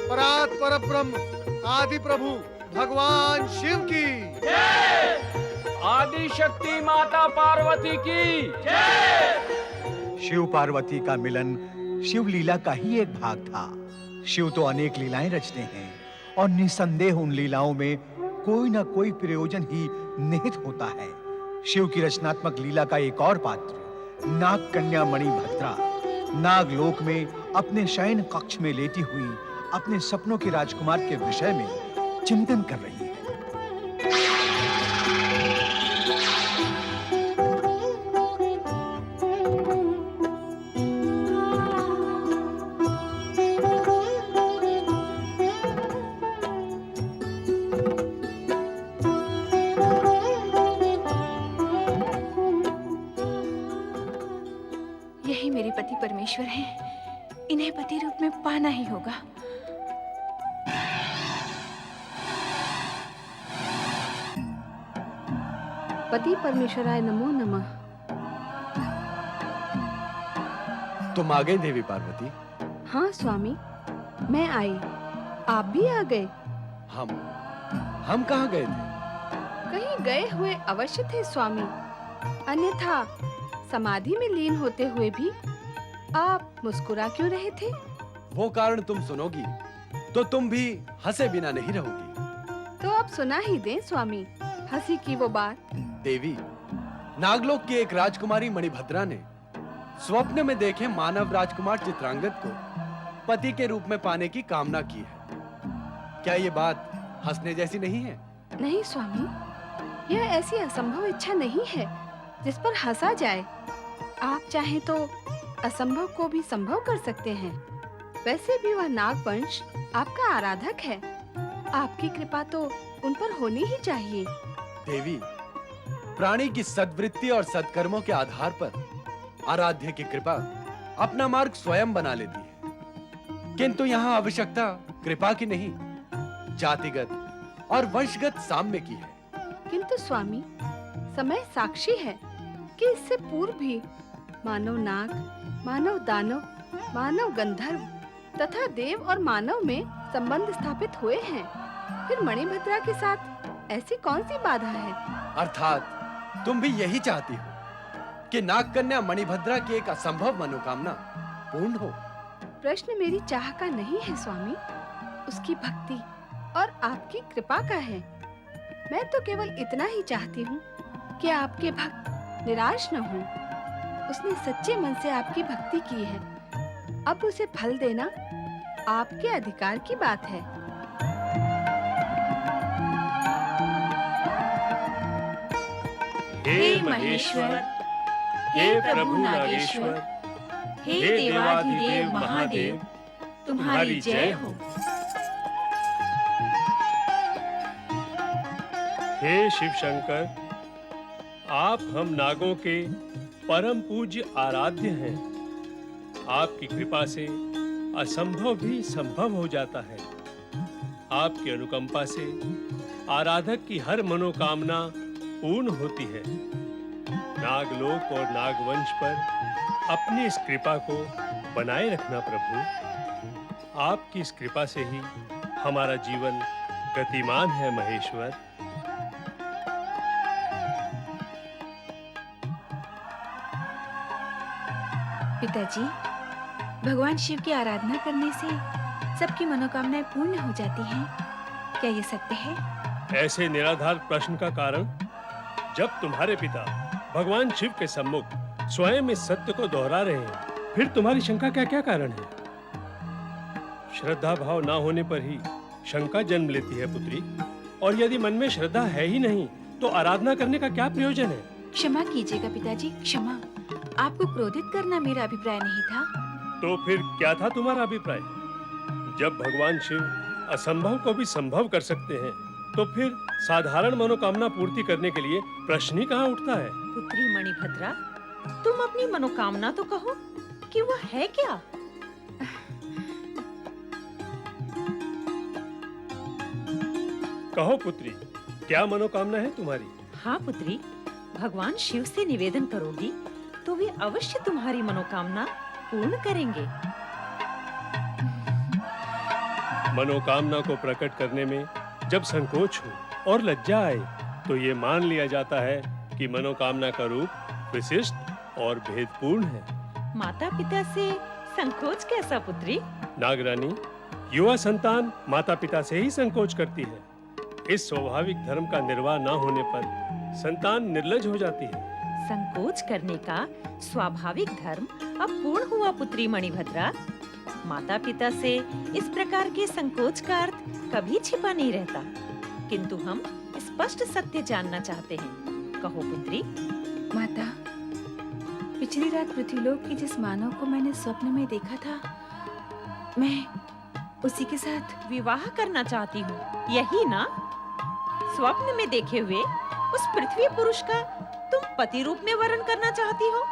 परात परब्रह्म आदि प्रभु भगवान शिव की आदि शक्ति माता पार्वती की शिव पार्वती का मिलन शिव लीला का ही एक भाग था। शिव तो अनेक लीलाएं रचते हैं और निसंदेह उन लीलाओं में कोई ना कोई प्रयोजन ही निहित होता है। शिव की रचनात्मक लीला का एक और पात्र नाग कन्या मणिभद्रा नागलोक में अपने शयन कक्ष में लेटी हुई अपने सपनों के राजकुमार के विषय में चिंतन कर रही है। यही मेरे पति परमेश्वर हैं। इन्हें पति रूप में पाना ही होगा। पति परमेश्वराय नमो नमः। तुम आ गई देवी पार्वती? हाँ स्वामी, मैं आई। आप भी आ गए? हम कहाँ गए थे? कहीं गए हुए अवश्य थे स्वामी, अन्यथा समाधि में लीन होते हुए भी आप मुस्कुरा क्यों रहे थे? वो कारण तुम सुनोगी तो तुम भी हंसे बिना नहीं रहोगी। तो आप सुना ही दें स्वामी, हंसी की वो बात। देवी, नागलोक की एक राजकुमारी मणिभद्रा ने स्वप्न में देखे मानव राजकुमार चित्रांगद को पति के रूप में पाने की कामना की है। क्या ये बात हंसने जैसी नहीं है? नहीं स्वामी, यह ऐसी असंभव इच्छा नहीं है जिस पर हंसा जाए। आप चाहें तो असंभव को भी संभव कर सकते हैं। वैसे भी वह नागवंश आपका आराधक है। आपकी कृपा तो उन पर होनी ही चाहिए। देवी, प्राणी की सद्वृत्ति और सत्कर्मों के आधार पर आराध्य की कृपा अपना मार्ग स्वयं बना लेती है, किंतु यहाँ आवश्यकता कृपा की नहीं, जातिगत और वंशगत साम्य की है। किंतु स्वामी, समय साक्षी है कि इससे पूर्व भी मानव नाग, मानव दानव, मानव गंधर्व तथा देव और मानव में संबंध स्थापित हुए हैं। फिर मणिभद्रा के साथ ऐसी कौन सी बाधा है? अर्थात तुम भी यही चाहती हो कि नाग कन्या मणिभद्रा की एक असंभव मनोकामना पूर्ण हो। प्रश्न मेरी चाह का नहीं है स्वामी, उसकी भक्ति और आपकी कृपा का है। मैं तो केवल इतना ही चाहती हूँ कि आपके भक्त निराश न हों। उसने सच्चे मन से आपकी भक्ति की है, अब उसे फल देना आपके अधिकार की बात है। हे महेश्वर, हे प्रभु नागेश्वर, हे देवाधिदेव महादेव, तुम्हारी जय हो। हे शिव शंकर, आप हम नागों के परम पूज्य आराध्य हैं। आपकी कृपा से असंभव भी संभव हो जाता है। आपकी अनुकंपा से आराधक की हर मनोकामना पूर्ण होती है। नागलोक और नागवंश पर अपनी इस कृपा को बनाए रखना प्रभु। आपकी इस कृपा से ही हमारा जीवन गतिमान है महेश्वर। पिताजी, भगवान शिव की आराधना करने से सबकी मनोकामनाएं पूर्ण हो जाती हैं। क्या ये सत्य है? ऐसे निराधार प्रश्न का कारण, जब तुम्हारे पिता भगवान शिव के सम्मुख स्वयं इस सत्य को दोहरा रहे हैं, फिर तुम्हारी शंका क्या क्या कारण है? श्रद्धा भाव ना होने पर ही शंका जन्म लेती है पुत्री, और यदि मन में श्रद्धा है ही नहीं तो आराधना करने का क्या प्रयोजन है? क्षमा कीजिएगा पिताजी, क्षमा। आपको क्रोधित करना मेरा अभिप्राय नहीं था। तो फिर क्या था तुम्हारा अभिप्राय? जब भगवान शिव असंभव को भी संभव कर सकते हैं, तो फिर साधारण मनोकामना पूर्ति करने के लिए प्रश्न ही कहाँ उठता है? पुत्री मणिभद्रा, तुम अपनी मनोकामना तो कहो कि वो है क्या? कहो पुत्री, क्या मनोकामना है तुम्हारी? हाँ पुत्री, भगवान शिव से निवेदन करोगी तो वे अवश्य तुम्हारी मनोकामना पूर्ण करेंगे। मनोकामना को प्रकट करने में जब संकोच हो और लज्जा आए, तो ये मान लिया जाता है कि मनोकामना का रूप विशिष्ट और भेदपूर्ण है। माता पिता से संकोच कैसा पुत्री? नागरानी, युवा संतान माता पिता से ही संकोच करती है। इस स्वाभाविक धर्म का निर्वाह न होने पर संतान निर्लज हो जाती है। संकोच करने का स्वाभाविक धर्म अब पूर्ण हुआ पुत्री मणिभद्रा। माता पिता से इस प्रकार के संकोच का अर्थ कभी छिपा नहीं रहता, किंतु हम स्पष्ट सत्य जानना चाहते हैं। कहो पुत्री। माता, पिछली रात पृथ्वीलोक के जिस मानव को मैंने स्वप्न में देखा था, मैं उसी के साथ विवाह करना चाहती हूँ, यही ना? स्वप्न में देखे हुए उस पृथ्वी पुरुष का तुम पति रूप में वर्ण करना चाहती हो?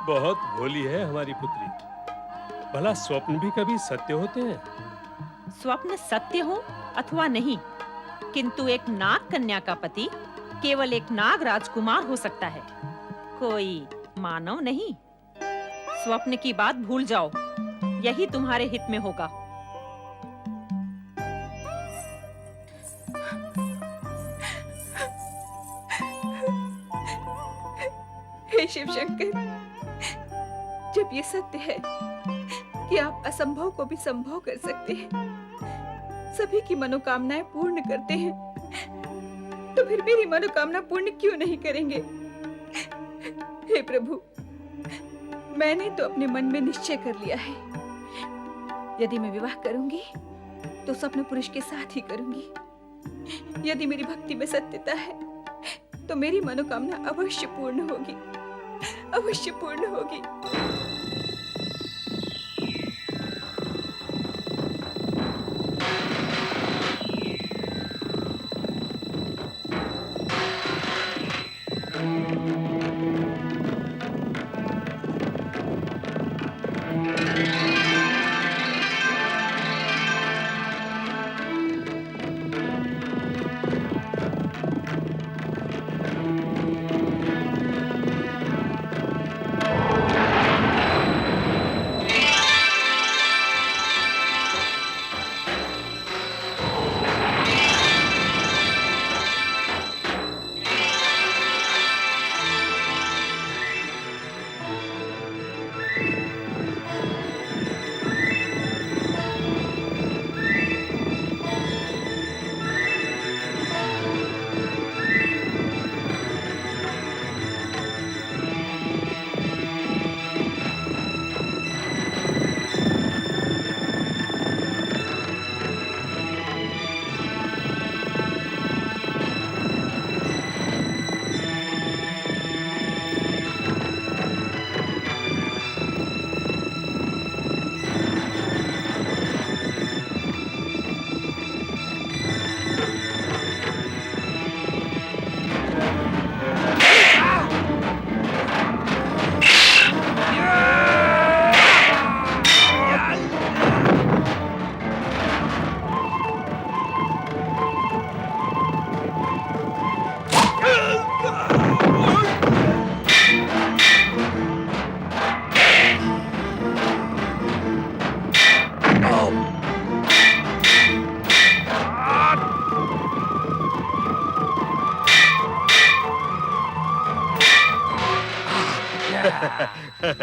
बहुत भोली है हमारी पुत्री। भला स्वप्न भी कभी सत्य होते हैं? स्वप्न सत्य हो अथवा नहीं, किंतु एक नाग कन्या का पति केवल एक नाग राजकुमार हो सकता है, कोई मानव नहीं। स्वप्न की बात भूल जाओ, यही तुम्हारे हित में होगा। हे शिव शंकर, जब ये सत्य है कि आप असंभव को भी संभव कर सकते हैं, सभी की मनोकामनाएं पूर्ण करते हैं, तो फिर मेरी मनोकामना पूर्ण क्यों नहीं करेंगे? हे प्रभु, मैंने तो अपने मन में निश्चय कर लिया है, यदि मैं विवाह करूंगी तो स्वप्न पुरुष के साथ ही करूंगी। यदि मेरी भक्ति में सत्यता है तो मेरी मनोकामना अवश्य पूर्ण होगी, अवश्य पूर्ण होगी। हे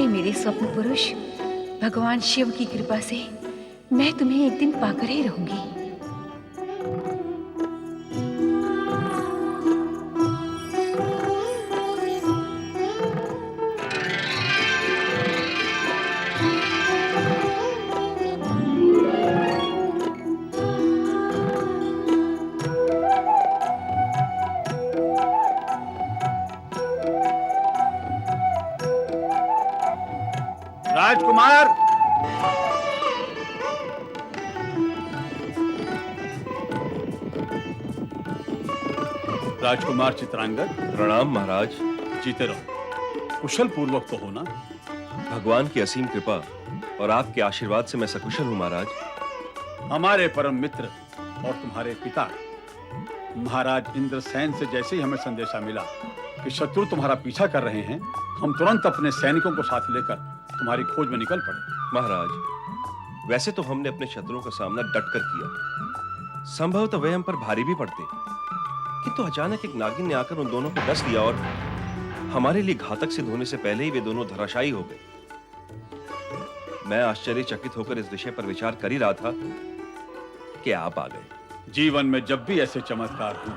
मेरे स्वप्न पुरुष, भगवान शिव की कृपा से मैं तुम्हें एक दिन पाकर ही रहूंगी। राजकुमार, राजकुमार चित्रांगद, प्रणाम महाराज। जीते रहो, कुशल पूर्वक तो हो ना? भगवान की असीम कृपा और आपके आशीर्वाद से मैं सकुशल हूँ महाराज। हमारे परम मित्र और तुम्हारे पिता महाराज इंद्रसेन से जैसे ही हमें संदेशा मिला कि शत्रु तुम्हारा पीछा कर रहे हैं, हम तुरंत अपने सैनिकों को साथ लेकर तुम्हारी खोज में निकल पड़े। महाराज, वैसे तो हमने अपने शत्रुओं का सामना डटकर किया, संभवतः वे हम पर भारी भी पड़ते, किंतु अचानक एक नागिन ने आकर उन दोनों को डस लिया और हमारे लिए घातक सिद्ध होने से पहले ही वे दोनों धराशायी हो गए। मैं आश्चर्यचकित होकर इस विषय पर विचार कर ही रहा था कि आप आ गए। जीवन में जब भी ऐसे चमत्कार हो,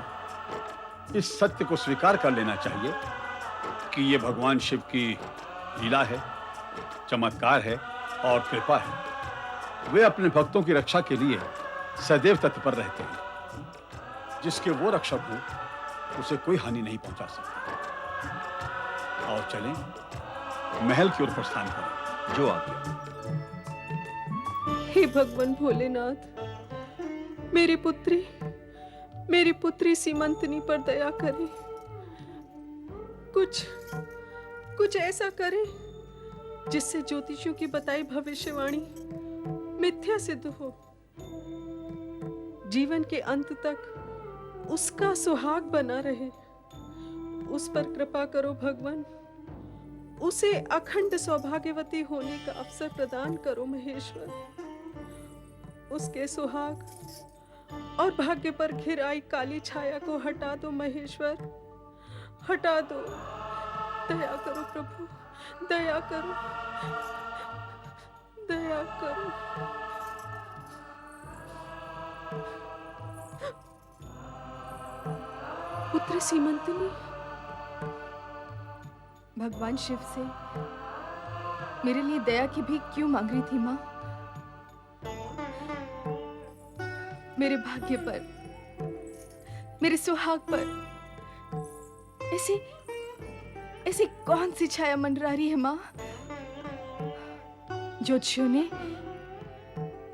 इस सत्य को स्वीकार कर लेना चाहिए कि ये भगवान शिव की लीला है, चमत्कार है और कृपा है। वे अपने भक्तों की रक्षा के लिए सदैव तत्पर रहते हैं। जिसके वो रक्षक हो, उसे कोई हानि नहीं पहुंचा सकता। और चलें, महल की ओर प्रस्थान करें। जो आज्ञा। हे भगवान भोलेनाथ, मेरी पुत्री सीमंतनी पर दया करें। कुछ ऐसा करें जिससे ज्योतिषियों की बताई भविष्यवाणी मिथ्या सिद्ध हो। जीवन के अंत तक उसका सुहाग बना रहे। उस पर कृपा करो भगवान। उसे अखंड सौभाग्यवती होने का अवसर प्रदान करो महेश्वर। उसके सुहाग और भाग्य पर घिर आई काली छाया को हटा दो महेश्वर, हटा दो। दया करो प्रभु, दया करो, दया करो। पुत्र सीमंतनी, भगवान शिव से मेरे लिए दया की भीख क्यों मांग रही थी माँ? मेरे भाग्य पर, मेरे सुहाग पर ऐसी कौन सी छाया मंडरा रही है माँ? ज्योतिषियों ने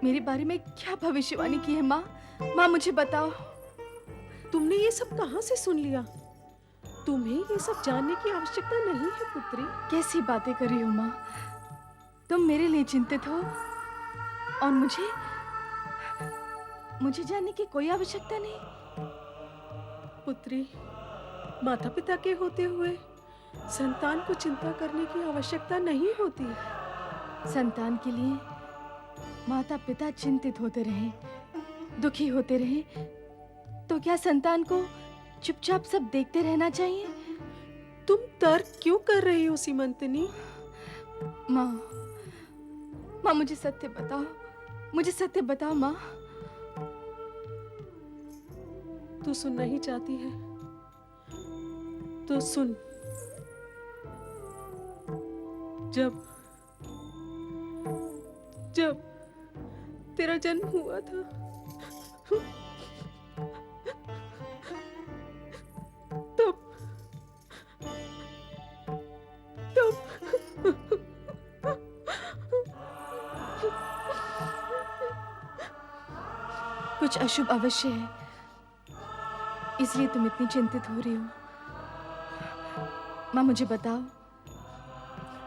मेरे बारे में क्या भविष्यवाणी की है माँ? माँ मुझे बताओ। तुमने ये सब कहाँ से सुन लिया? तुम्हें ये सब जानने की आवश्यकता नहीं है पुत्री। कैसी बातें कर रही हो माँ? तुम मेरे लिए चिंतित हो और मुझे जानने की कोई आवश्यकता नहीं। पुत्री, माता पिता के होते हुए संतान को चिंता करने की आवश्यकता नहीं होती। संतान के लिए माता पिता चिंतित होते रहे, दुखी होते रहे, तो क्या संतान को चुपचाप सब देखते रहना चाहिए? तुम तर्क क्यों कर रही हो सीमंतनी? माँ मुझे सत्य बताओ, मुझे सत्य बताओ माँ। तू सुनना ही चाहती है तो सुन। जब तेरा जन्म हुआ था तब कुछ अशुभ अवश्य है, इसलिए तुम इतनी चिंतित हो रही हो। माँ, मुझे बताओ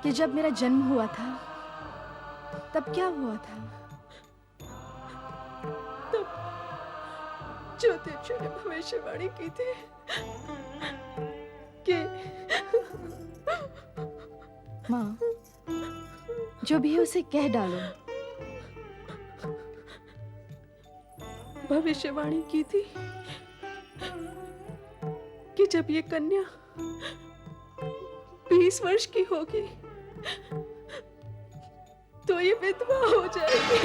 कि जब मेरा जन्म हुआ था तब क्या हुआ था? ज्योतिषियों ने भविष्यवाणी की थी कि माँ, जो भी है उसे कह डालो। भविष्यवाणी की थी कि जब ये कन्या 20 वर्ष की होगी तो ये विधवा हो जाएगी।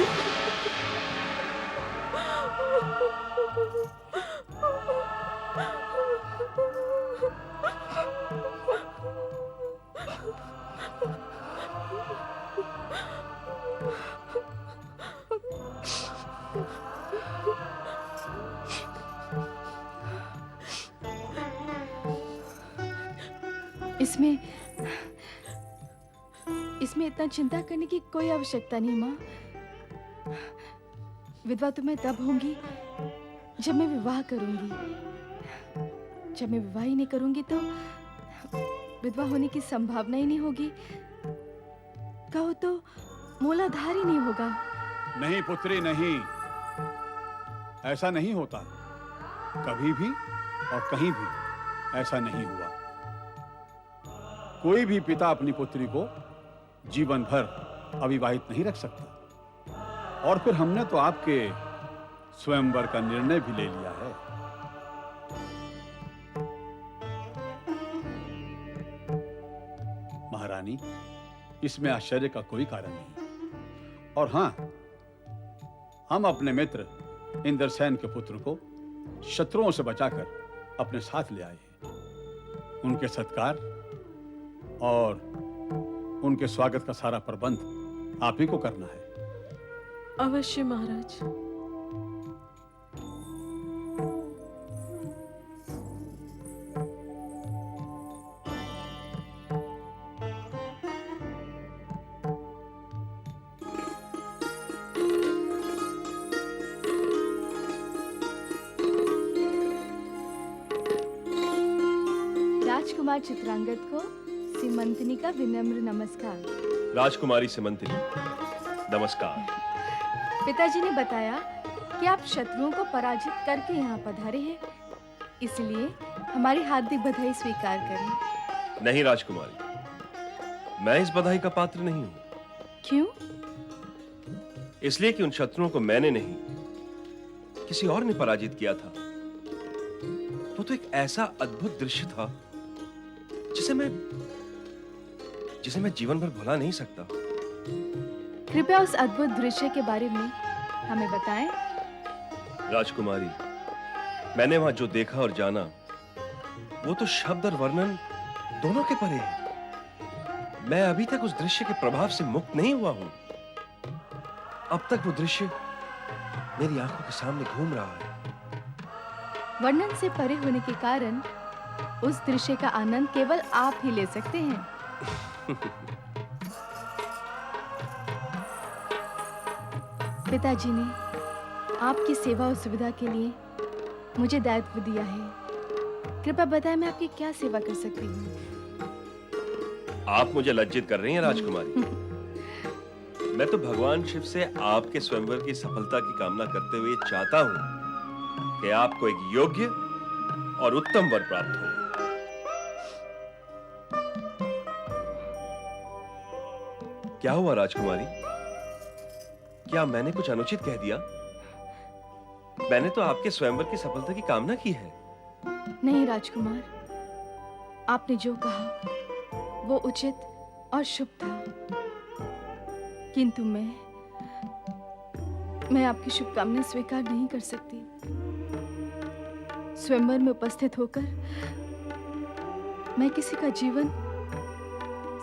इसमें इतना चिंता करने की कोई आवश्यकता नहीं माँ। विधवा तो मैं तब होंगी जब मैं विवाह करूंगी। जब मैं विवाह ही नहीं करूंगी तो विधवा होने की संभावना ही नहीं होगी। कहो तो मूलाधार ही नहीं होगा। नहीं पुत्री नहीं, ऐसा नहीं होता। कभी भी और कहीं भी ऐसा नहीं हुआ। कोई भी पिता अपनी पुत्री को जीवन भर अविवाहित नहीं रख सकता। और फिर हमने तो आपके स्वयंवर का निर्णय भी ले लिया है। महारानी, इसमें आश्चर्य का कोई कारण नहीं। और हां, हम अपने मित्र इंद्रसेन के पुत्र को शत्रुओं से बचाकर अपने साथ ले आए हैं। उनके सत्कार और उनके स्वागत का सारा प्रबंध आप ही को करना है। अवश्य महाराज। राजकुमार चित्रांगद को सीमंतिनी का विनम्र नमस्कार। राजकुमारी सीमंतिनी, नमस्कार। पिताजी ने बताया कि आप शत्रुओं को पराजित करके यहाँ पधारे हैं, इसलिए हमारी हार्दिक बधाई स्वीकार करें। नहीं राजकुमारी, मैं इस बधाई का पात्र नहीं हूँ। क्यों? इसलिए कि उन शत्रुओं को मैंने नहीं, किसी और ने पराजित किया था। वो तो एक ऐसा अद्भुत दृश्य था जिसे मैं जीवन भर भुला नहीं सकता। कृपया उस अद्भुत दृश्य के बारे में हमें बताएं। राजकुमारी, मैंने वहां जो देखा और जाना वो तो शब्द और वर्णन दोनों के परे है। मैं अभी तक उस दृश्य के प्रभाव से मुक्त नहीं हुआ हूं। अब तक वो दृश्य मेरी आंखों के सामने घूम रहा है। वर्णन से परे होने के कारण उस दृश्य का आनंद केवल आप ही ले सकते हैं। पिताजी ने आपकी सेवा और सुविधा के लिए मुझे दायित्व दिया है। कृपया बताएं मैं आपकी क्या सेवा कर सकती हूँ? आप मुझे लज्जित कर रही हैं राजकुमारी। मैं तो भगवान शिव से आपके स्वयंवर की सफलता की कामना करते हुए चाहता हूँ कि आपको एक योग्य और उत्तम वर प्राप्त हो। क्या हुआ राजकुमारी? क्या मैंने कुछ अनुचित कह दिया? मैंने तो आपके स्वयंवर की सफलता की कामना की है। नहीं राजकुमार, आपने जो कहा वो उचित और शुभ था, किंतु मैं आपकी शुभकामना स्वीकार नहीं कर सकती। स्वयंवर में उपस्थित होकर मैं किसी का जीवन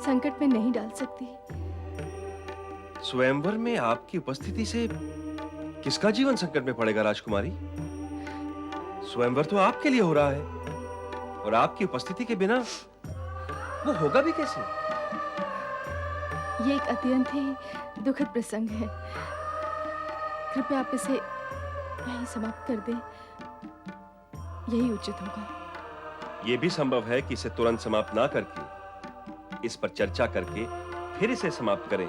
संकट में नहीं डाल सकती। स्वयंवर में आपकी उपस्थिति से किसका जीवन संकट में पड़ेगा राजकुमारी? स्वयंवर तो आपके लिए हो रहा है और आपकी उपस्थिति के बिना वो होगा भी कैसे? ये एक अत्यंत ही दुखद प्रसंग है। कृपया आप इसे यही समाप्त कर दें, यही उचित होगा। यह भी संभव है कि इसे तुरंत समाप्त ना करके इस पर चर्चा करके फिर इसे समाप्त करें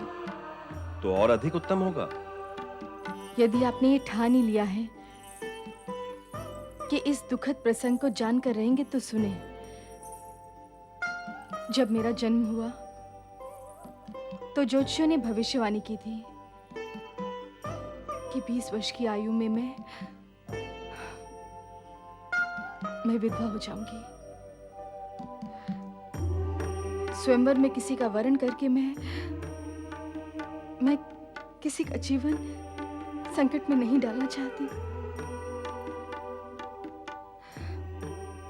तो और अधिक उत्तम होगा। यदि आपने ये ठान ही लिया है कि इस दुखद प्रसंग को जानकर रहेंगे तो सुने। जब मेरा जन्म हुआ तो ज्योतिषियों ने भविष्यवाणी की थी कि 20 वर्ष की आयु में मैं विधवा हो जाऊंगी। स्वयंवर में किसी का वरण करके मैं किसी का जीवन संकट में नहीं डालना चाहती।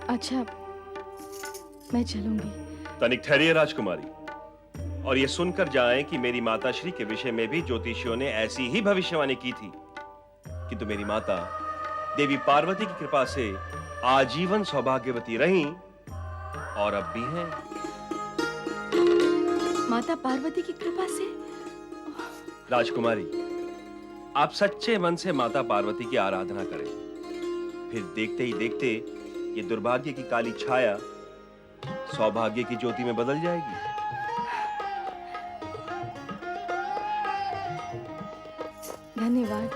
अच्छा, मैं चलूंगी। तनिक ठहरिए राजकुमारी, और ये सुनकर जाएं कि मेरी माताश्री के विषय में भी ज्योतिषियों ने ऐसी ही भविष्यवाणी की थी, किंतु मेरी माता देवी पार्वती की कृपा से आजीवन सौभाग्यवती रहीं और अब भी हैं। माता पार्वती की कृपा से? राजकुमारी, आप सच्चे मन से माता पार्वती की आराधना करें, फिर देखते ही देखते ये दुर्भाग्य की काली छाया सौभाग्य की ज्योति में बदल जाएगी। धन्यवाद।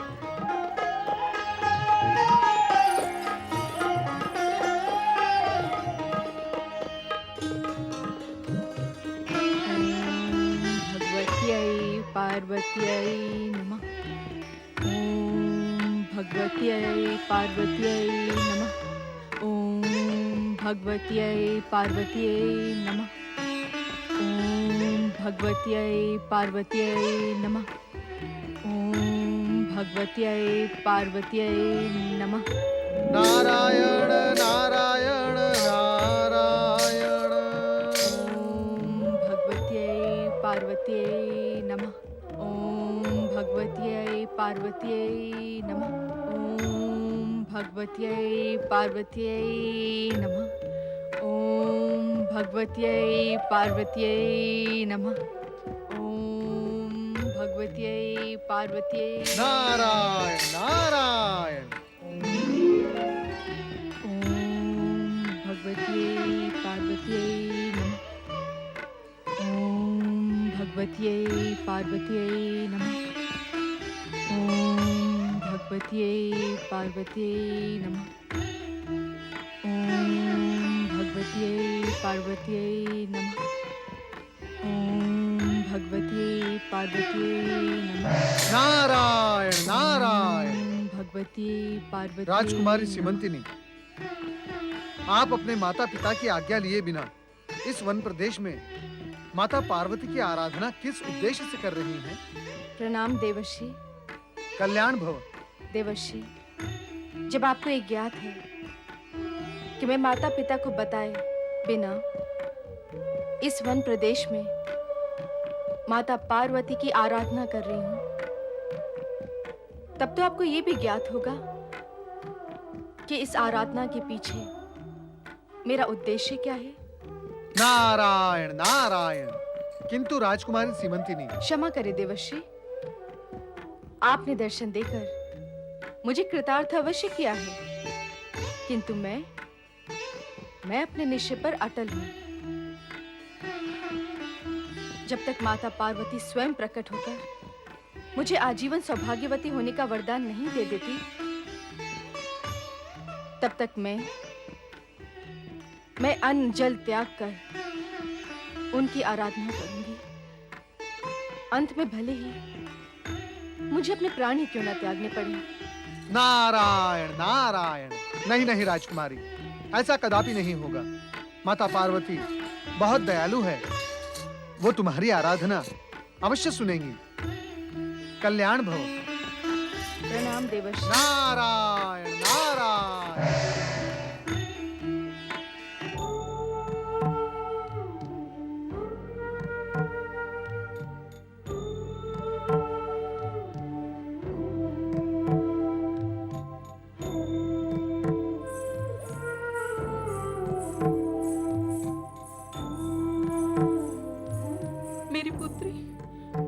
पार्वत्यै नमः। ओम भगवत्यै पार्वत्यै नमः। ओम भगवत्यै पार्वत्यै नमः। ओम भगवत्यै पार्वत्यै नमः। ओम भगवत्यै पार्वत्यै नमः। नारायण नारायण नारायण। ओम भगवत्यै पार्वत्यै नमः। ओम भगवत्यै पार्वत्यै नमः। ओम भगवत्यै पार्वत्यै नमः। ओम भगवत्यै पार्वत्यै नमः। ओम भगवत्यै पार्वत्यै नारायण नारायण। ओम भगवत्यै पार्वत्यै नमः। ओम भगवत्यै पार्वत्यै नमः। ओम भगवत्यै पार्वत्यै नमः। ओम भगवत्यै पार्वत्यै नमः। ओम भगवत्यै पार्वत्यै नमः। नारायण नारायण। ओम भगवत्यै पार्वत्यै। राजकुमारी सीमंतिनी, आप अपने माता पिता की आज्ञा लिए बिना इस वन प्रदेश में माता पार्वती की आराधना किस उद्देश्य से कर रही हैं? प्रणाम देवर्षि। कल्याण भव। देवर्षि, जब आपको एक ज्ञात है कि मैं माता पिता को बताए बिना इस वन प्रदेश में माता पार्वती की आराधना कर रही हूँ, तब तो आपको ये भी ज्ञात होगा कि इस आराधना के पीछे मेरा उद्देश्य क्या है। नारायण नारायण। किंतु राजकुमारी सीमंतिनी, क्षमा करे देवर्षि, आपने दर्शन देकर मुझे कृतार्थ अवश्य किया है, किंतु मैं अपने निश्चय पर अटल हूं। जब तक माता पार्वती स्वयं प्रकट होकर मुझे आजीवन सौभाग्यवती होने का वरदान नहीं दे देती, तब तक मैं अन्न जल त्याग कर उनकी आराधना करूंगी। अंत में भले ही मुझे अपने प्राण ही क्यों ना त्यागने पड़े। नारायण नारायण। नहीं नहीं राजकुमारी, ऐसा कदापि नहीं होगा। माता पार्वती बहुत दयालु है, वो तुम्हारी आराधना अवश्य सुनेंगी। कल्याण भव। प्रणाम देवर्षि। नारायण नारायण।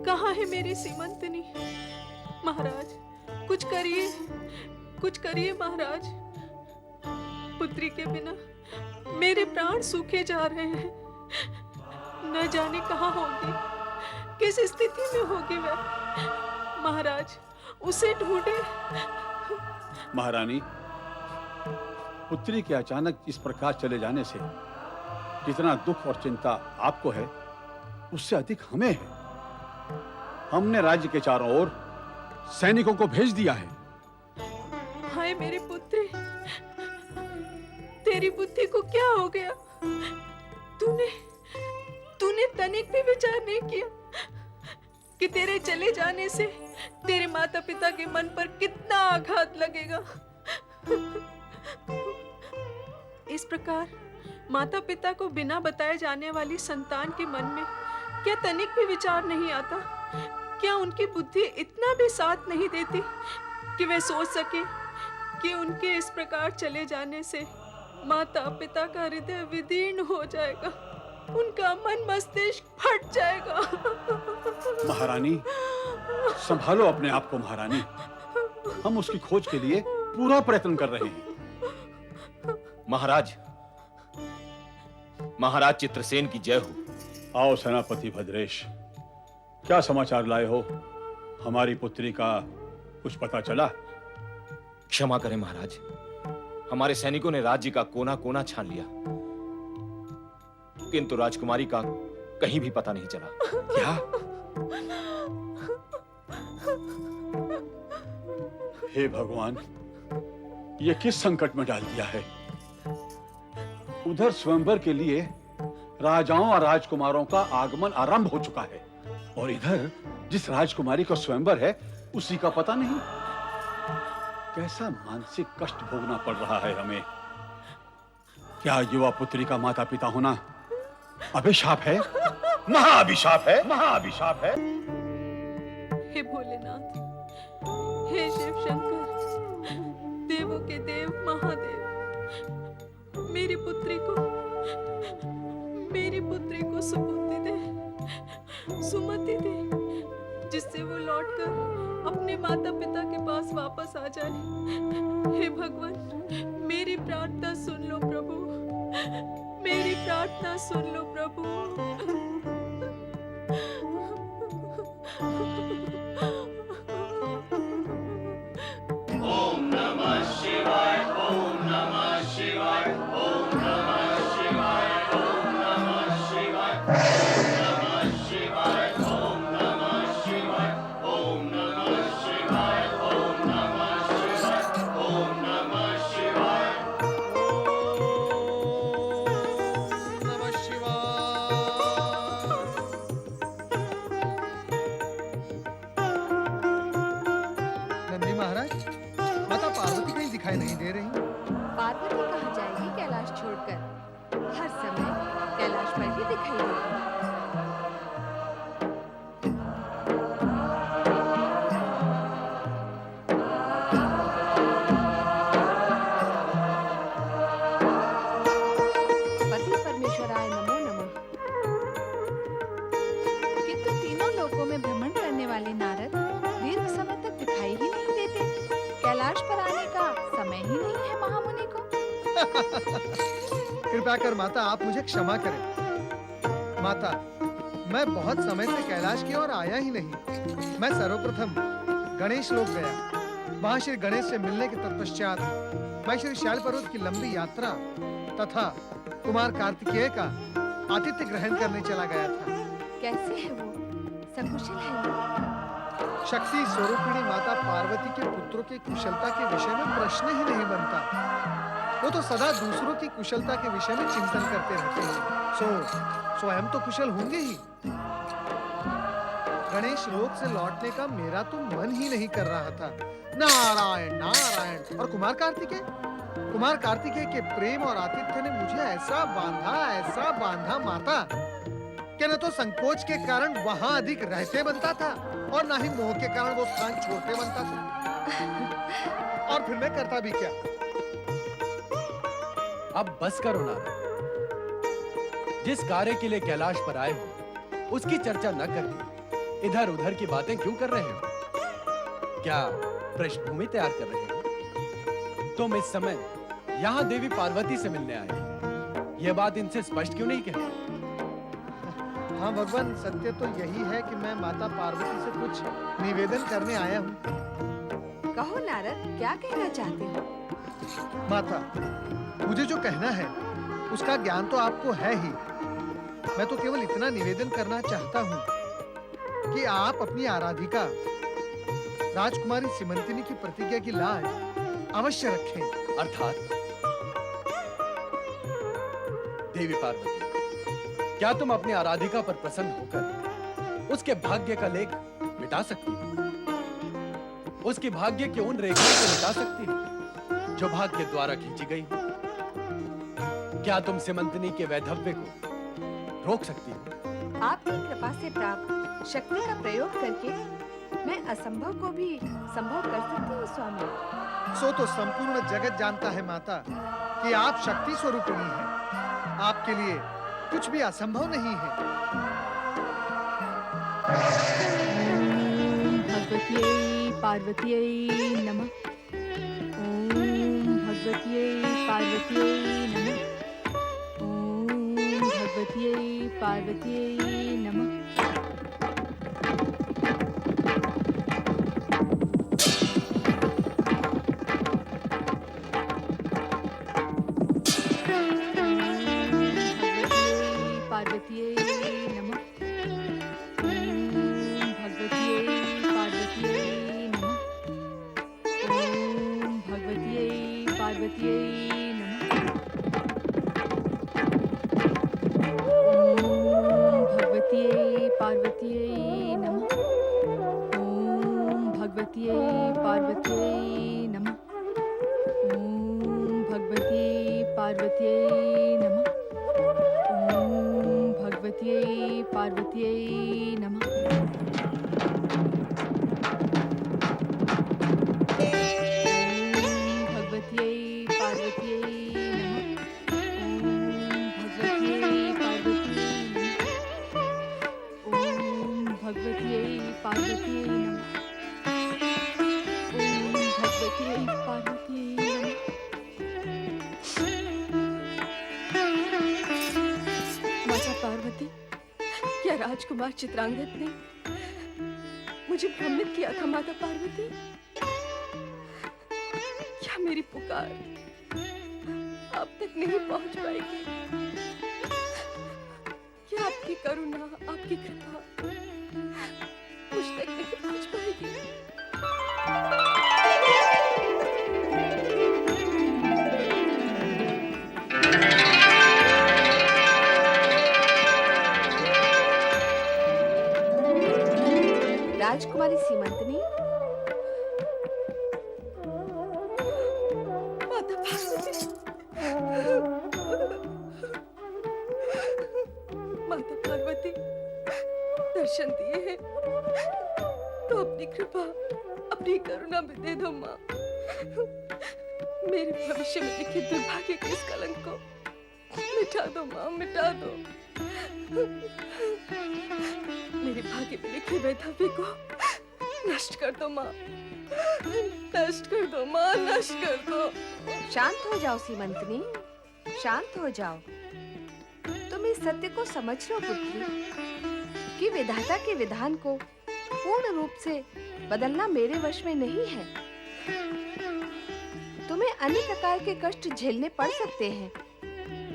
कहाँ है मेरी सीमंतनी? महाराज, कुछ करिए, कुछ करिए महाराज। पुत्री के बिना मेरे प्राण सूखे जा रहे हैं। न जाने कहाँ होगी, किस स्थिति में होगी वह। महाराज उसे ढूंढे। महारानी, पुत्री के अचानक इस प्रकार चले जाने से जितना दुख और चिंता आपको है, उससे अधिक हमें है। हमने राज्य के चारों ओर सैनिकों को भेज दिया है। हाय मेरी पुत्री, तेरी बुद्धि को क्या हो गया? तूने तनिक भी विचार नहीं किया कि तेरे चले जाने से तेरे माता पिता के मन पर कितना आघात लगेगा। इस प्रकार माता पिता को बिना बताए जाने वाली संतान के मन में क्या तनिक भी विचार नहीं आता? क्या उनकी बुद्धि इतना भी साथ नहीं देती कि वे सोच सके कि उनके इस प्रकार चले जाने से माता पिता का हृदय विदीर्ण हो जाएगा, उनका मन मस्तिष्क फट जाएगा। महारानी, संभालो अपने आप को महारानी। हम उसकी खोज के लिए पूरा प्रयत्न कर रहे हैं। महाराज, महाराज चित्रसेन की जय हो। आओ सेनापति भद्रेश, क्या समाचार लाए हो? हमारी पुत्री का कुछ पता चला? क्षमा करें महाराज, हमारे सैनिकों ने राज्य का कोना कोना छान लिया, किंतु राजकुमारी का कहीं भी पता नहीं चला। क्या? हे भगवान, ये किस संकट में डाल दिया है? उधर स्वयंवर के लिए राजाओं और राजकुमारों का आगमन आरंभ हो चुका है, और इधर जिस राजकुमारी का स्वयंवर है उसी का पता नहीं। कैसा मानसिक कष्ट भोगना पड़ रहा है हमें। क्या युवा पुत्री का माता पिता होना अभिशाप है? महाअभिशाप है, महाअभिशाप है। हे भोलेनाथ, हे शिव शंकर, देवों के देव महादेव, मेरी पुत्री को सुबुद्धि दे, सुमति दे, जिससे वो लौटकर अपने माता पिता के पास वापस आ जाए। हे भगवान, मेरी प्रार्थना सुन लो प्रभु, मेरी प्रार्थना सुन लो प्रभु। ओम नमः शिवाय, ओम नमः शिवाय, ओम नमः शिवाय, ओम नमः शिवाय, ओम नमः शिवाय, ओम नमः शिवाय, ओम नमः शिवाय, ओम नमः शिवाय, ओम नमः शिवाय। नंदी महाराज, माता पार्वती कहीं दिखाई नहीं दे रही। पार्वती कहाँ जाएगी कैलाश छोड़कर? हर समय कैलाश पर ही दिखाई देगी। पति परमेश्वराय नमो नमः। किंतु तीनों लोकों में भ्रमण करने वाले नारद दीर्घ समय तक दिखाई ही नहीं देते। कैलाश पर आने का समय ही नहीं है महामुनि को। कृपया कर माता, आप मुझे क्षमा करें। माता, मैं बहुत समय से कैलाश की ओर आया ही नहीं। मैं सर्वप्रथम गणेश लोक गया। वहाँ श्री गणेश से मिलने के तत्पश्चात मैं श्री शैल पर्वत की लंबी यात्रा तथा कुमार कार्तिकेय का आतिथ्य ग्रहण करने चला गया था। कैसे है वो? सकुशल है वो? शक्ति स्वरूपिणी माता पार्वती के पुत्रों की कुशलता के विषय में प्रश्न ही नहीं बनता। वो तो सदा दूसरों की कुशलता के विषय में चिंतन करते रहते हैं। स्वयं तो कुशल होंगे ही। गणेश लोक से लौटने का मेरा तो मन ही नहीं कर रहा था। नारायण नारायण। और कुमार कार्तिकेय के प्रेम और आतिथ्य ने मुझे ऐसा बांधा माता, कि न तो संकोच के कारण वहां अधिक रहते बनता था और न ही मोह के कारण वो स्थान छोड़ते बनता था। और फिर मैं करता भी क्या? अब बस करो नारद। जिस कार्य के लिए कैलाश पर आए हो उसकी चर्चा न करके इधर उधर की बातें क्यों कर रहे हो? क्या पृष्ठभूमि तैयार कर रहे हो? तुम इस समय यहाँ देवी पार्वती से मिलने आए, यह बात इनसे स्पष्ट क्यों नहीं कहते? हाँ भगवान, सत्य तो यही है कि मैं माता पार्वती से कुछ निवेदन करने आया हूँ। कहो नारद, क्या कहना चाहते हो? माता, मुझे जो कहना है उसका ज्ञान तो आपको है ही। मैं तो केवल इतना निवेदन करना चाहता हूँ कि आप अपनी आराधिका राजकुमारी सीमंतिनी की प्रतिज्ञा की लाज अवश्य रखें। अर्थात देवी पार्वती, क्या तुम अपनी आराधिका पर प्रसन्न होकर उसके भाग्य का लेख मिटा सकती हो? उसके भाग्य के उन रेखाओं को मिटा सकती हो जो भाग्य द्वारा खींची गई हो? क्या तुम सीमंतिनी के वैधव्य को रोक सकती हो? आपकी कृपा से प्राप्त शक्ति का प्रयोग करके मैं असंभव को भी संभव कर सकती हूँ स्वामी। सो तो संपूर्ण जगत जानता है माता कि आप शक्ति स्वरूपिणी हैं। आपके लिए कुछ भी असंभव नहीं है। भगवत्यै पार्वत्यै नमः। ओम भगवत्यै पार्वत्यै नमः। ओम भगवत्यै पार्वत्यै नमः। पार्वतीयै नमः। ओम भगवत्यै पार्वत्यै नमः। ओम भगवत्यै पार्वत्यै नमः। ओम भगवत्यै पार्वत्यै नमः। ओम भगवत्यै पार्वत्यै नमः। ओम भगवत्यै पार्वत्यै नमः। ओम भगवत्यै पार्वत्यै नमः। ओम भगवत्यै पार्वत्यै नमः। ओम भगवत्यै पार्वत्यै नमः। ओम भगवत्यै पार्वत्यै नमः। माता पार्वती, क्या राजकुमार चित्रांगद ने मुझे भ्रमित किया था? माता पार्वती, क्या मेरी पुकार आप तक नहीं पहुंच पाएगी? क्या आपकी करुणा, आपकी कृपा मुझ तक नहीं पहुंच पाएगी? राजकुमारी सीमंतिनी, माता पार्वती, माता पार्वती, दर्शन दिए हैं तो अपनी कृपा, अपनी करुणा में दे दो माँ। मेरे भविष्य में लिखे दुर्भाग्य के इस कलंक को मिटा दो माँ, मिटा दो। मेरे भाग्य में लिखे वैधव्य को नष्ट कर दो माँ, नष्ट कर दो माँ, नष्ट कर दो। शांत हो जाओ सीमंतिनी, शांत हो जाओ। तुम इस सत्य को समझ लो पुत्री कि विधाता के विधान को पूर्ण रूप से बदलना मेरे वश में नहीं है। तुम्हें अन्य प्रकार के कष्ट झेलने पड़ सकते हैं,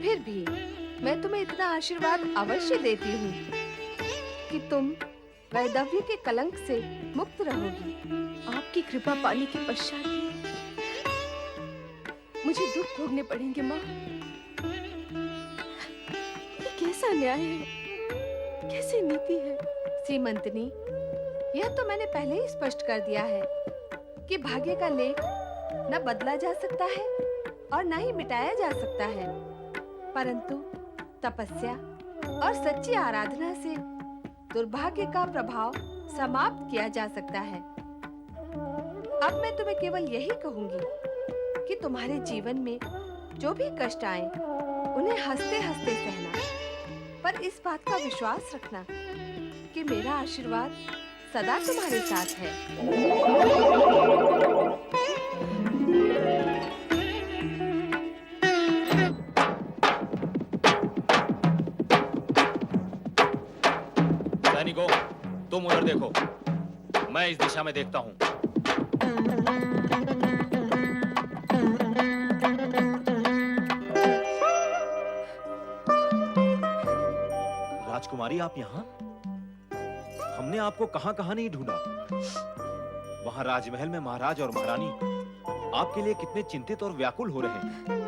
फिर भी मैं तुम्हें इतना आशीर्वाद अवश्य देती हूँ कि तुम वैधव्य के कलंक से मुक्त रहोगी। आपकी कृपा पाने के पश्चात भी मुझे दुख भोगने पड़ेंगे माँ। ये कैसा न्याय है, कैसी नीति है? सीमंतिनी, यह तो मैंने पहले ही स्पष्ट कर दिया है कि भाग्य का लेख न बदला जा सकता है और न ही मिटाया जा सकता है, परंतु तपस्या और सच्ची आराधना से दुर्भाग्य का प्रभाव समाप्त किया जा सकता है। अब मैं तुम्हें केवल यही कहूंगी कि तुम्हारे जीवन में जो भी कष्ट आए उन्हें हंसते हंसते सहना, पर इस बात का विश्वास रखना कि मेरा आशीर्वाद सदा तुम्हारे साथ है। तुम उधर देखो, मैं इस दिशा में देखता हूँ। राजकुमारी, आप यहाँ? हमने आपको कहां कहां नहीं ढूंढा। वहां राजमहल में महाराज और महारानी आपके लिए कितने चिंतित और व्याकुल हो रहे हैं।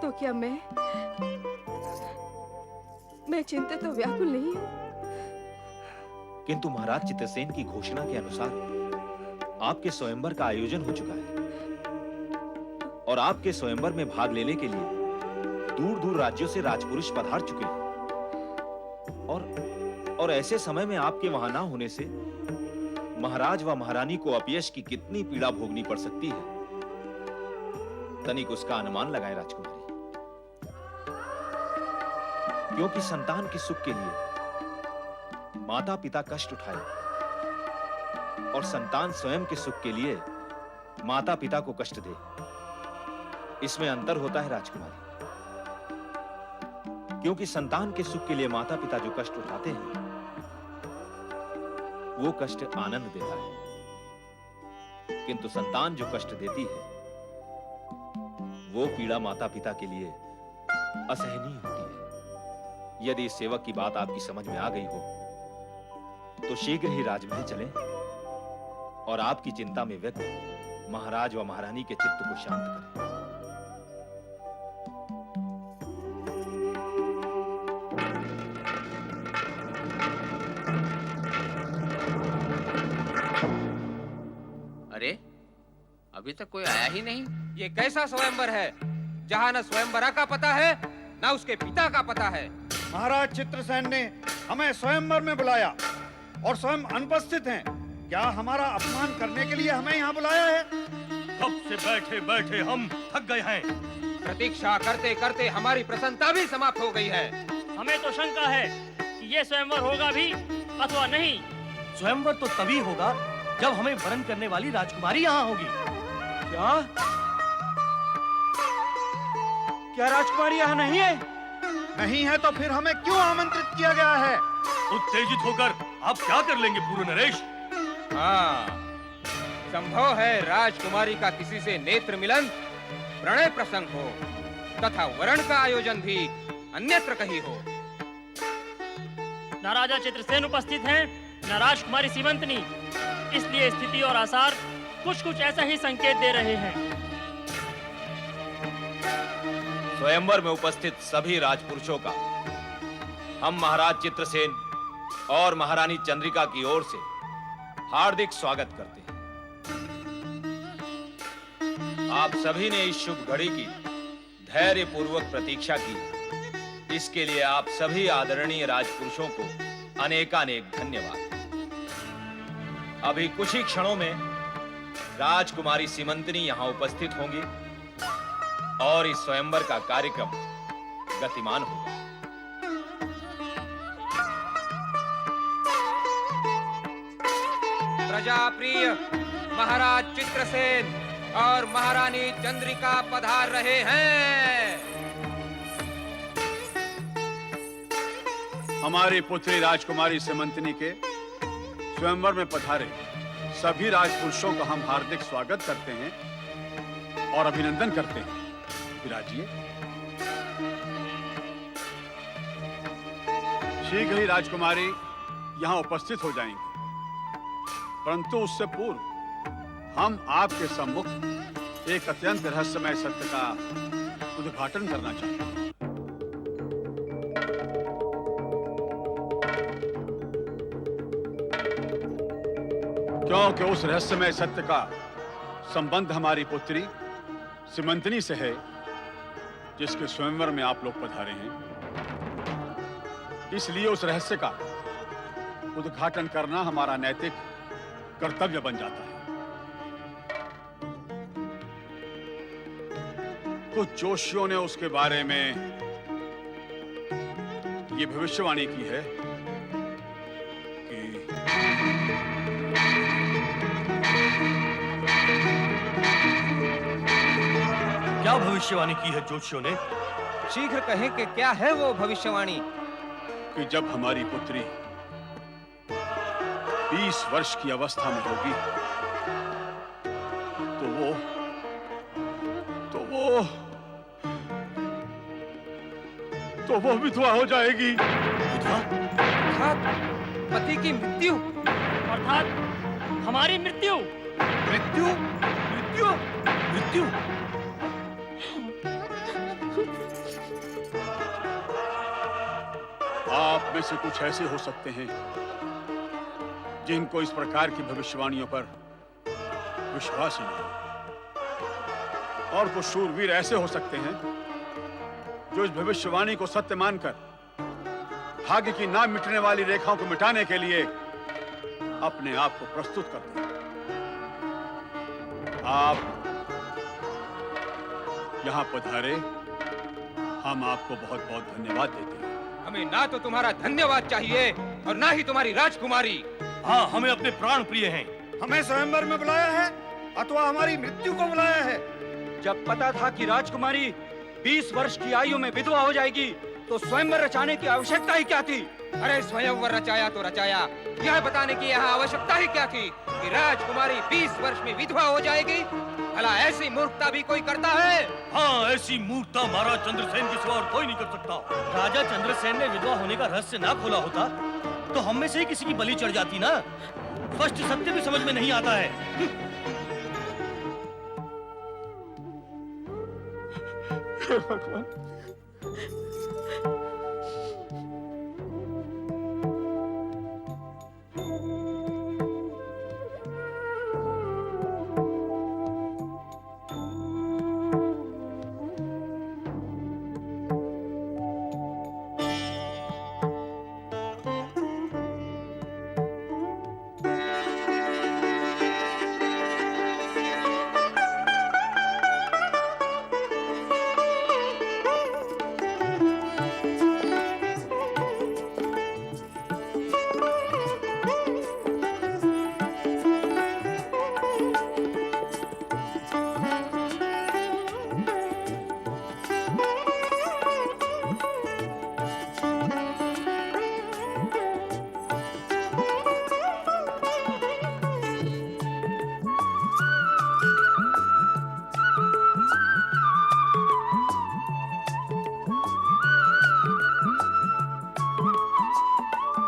तो क्या मैं चिंतित तो व्याकुल नहीं हूँ? किंतु महाराज चित्रसेन की घोषणा के अनुसार आपके स्वयंवर का आयोजन हो चुका है और आपके स्वयंवर में भाग लेने के लिए दूर दूर राज्यों से राजपुरुष पधार चुके हैं। और ऐसे समय में आपके वहां ना होने से महाराज व महारानी को अपयश की कितनी पीड़ा भोगनी पड़ सकती है, तनिक उसका अनुमान लगाए राजकुमारी। क्योंकि संतान के सुख के लिए माता पिता कष्ट उठाए और संतान स्वयं के सुख के लिए माता पिता को कष्ट दे, इसमें अंतर होता है राजकुमारी। क्योंकि संतान के सुख के लिए माता पिता जो कष्ट उठाते हैं वो कष्ट आनंद देता है, किंतु संतान जो कष्ट देती है वो पीड़ा माता पिता के लिए असहनीय होती है। यदि इस सेवक की बात आपकी समझ में आ गई हो तो शीघ्र ही राजमहल चलें और आपकी चिंता में व्यक्त महाराज व महारानी के चित्त को शांत करें। अरे अभी तक कोई आया ही नहीं। ये कैसा स्वयंवर है जहाँ न स्वयंवरा का पता है न उसके पिता का पता है। महाराज चित्रसेन ने हमें स्वयंवर में बुलाया और स्वयं अनुपस्थित हैं। क्या हमारा अपमान करने के लिए हमें यहाँ बुलाया है? कब से बैठे बैठे हम थक गए हैं। प्रतीक्षा करते करते हमारी प्रसन्नता भी समाप्त हो गई है। हमें तो शंका है कि ये स्वयंवर होगा भी अथवा नहीं। स्वयंवर तो तभी होगा जब हमें वरण करने वाली राजकुमारी यहाँ होगी। क्या राजकुमारी यहाँ नहीं है? नहीं है तो फिर हमें क्यों आमंत्रित किया गया है? उत्तेजित होकर आप क्या कर लेंगे पूर्ण नरेश? हाँ, संभव है राजकुमारी का किसी से नेत्र मिलन, प्रणय प्रसंग हो तथा वरण का आयोजन भी अन्यत्र कहीं हो। न राजा चित्रसेन उपस्थित हैं, न राजकुमारी सीमंतनी। इसलिए स्थिति और आसार कुछ कुछ ऐसा ही संकेत दे रहे हैं। स्वयंवर में उपस्थित सभी राजपुरुषों का हम महाराज चित्रसेन और महारानी चंद्रिका की ओर से हार्दिक स्वागत करते हैं। आप सभी ने इस शुभ घड़ी की धैर्य पूर्वक प्रतीक्षा की, इसके लिए आप सभी आदरणीय राजपुरुषों को अनेकानेक धन्यवाद। अभी कुछ ही क्षणों में राजकुमारी सीमंतनी यहां उपस्थित होंगी और इस स्वयंवर का कार्यक्रम गतिमान होगा। प्रजाप्रिय महाराज चित्रसेन और महारानी चंद्रिका पधार रहे हैं। हमारी पुत्री राजकुमारी सीमंतनी के स्वयंवर में पधारे सभी राजपुरुषों का हम हार्दिक स्वागत करते हैं और अभिनंदन करते हैं। विराजिए। शीघ्र ही राजकुमारी यहाँ उपस्थित हो जाएंगी, परंतु उससे पूर्व हम आपके सम्मुख एक अत्यंत रहस्यमय सत्य का उद्घाटन करना चाहते हैं। क्योंकि उस रहस्यमय सत्य का संबंध हमारी पुत्री सीमंतनी से है, जिसके स्वयंवर में आप लोग पधारे हैं। इसलिए उस रहस्य का उद्घाटन करना हमारा नैतिक कर्तव्य बन जाता है। कुछ जोशियों ने उसके बारे में ये भविष्यवाणी की है कि क्या भविष्यवाणी की है जोशियों ने? शीघ्र कहें कि क्या है वो भविष्यवाणी? कि जब हमारी पुत्री 20 वर्ष की अवस्था में होगी तो वो विधवा हो जाएगी। अर्थात पति की मृत्यु, अर्थात हमारी मृत्यु। मृत्यु, मृत्यु, मृत्यु। आप में से कुछ ऐसे हो सकते हैं जिनको इस प्रकार की भविष्यवाणियों पर विश्वास ही नहीं, और कुछ शूरवीर ऐसे हो सकते हैं जो इस भविष्यवाणी को सत्य मानकर भाग्य की ना मिटने वाली रेखाओं को मिटाने के लिए अपने आप को प्रस्तुत करते हैं। आप यहां पधारे, हम आपको बहुत बहुत धन्यवाद देते हैं। हमें ना तो तुम्हारा धन्यवाद चाहिए और ना ही तुम्हारी राजकुमारी। हाँ, हमें अपने प्राण प्रिय हैं। हमें स्वयंवर में बुलाया है अथवा हमारी मृत्यु को बुलाया है? जब पता था कि राजकुमारी 20 वर्ष की आयु में विधवा हो जाएगी तो स्वयंवर रचाने की आवश्यकता ही क्या थी? अरे स्वयंवर रचाया तो रचाया, यह बताने की यहाँ आवश्यकता ही क्या थी कि राजकुमारी 20 वर्ष में विधवा हो जाएगी? भला ऐसी मूर्खता भी कोई करता है? हाँ, ऐसी मूर्खता महाराज चंद्रसेन के सिवा और कोई नहीं कर सकता। राजा चंद्रसेन ने विधवा होने का रहस्य ना खोला होता तो हम में से ही किसी की बलि चढ़ जाती ना। स्पष्ट सत्य भी समझ में नहीं आता है। भगवान,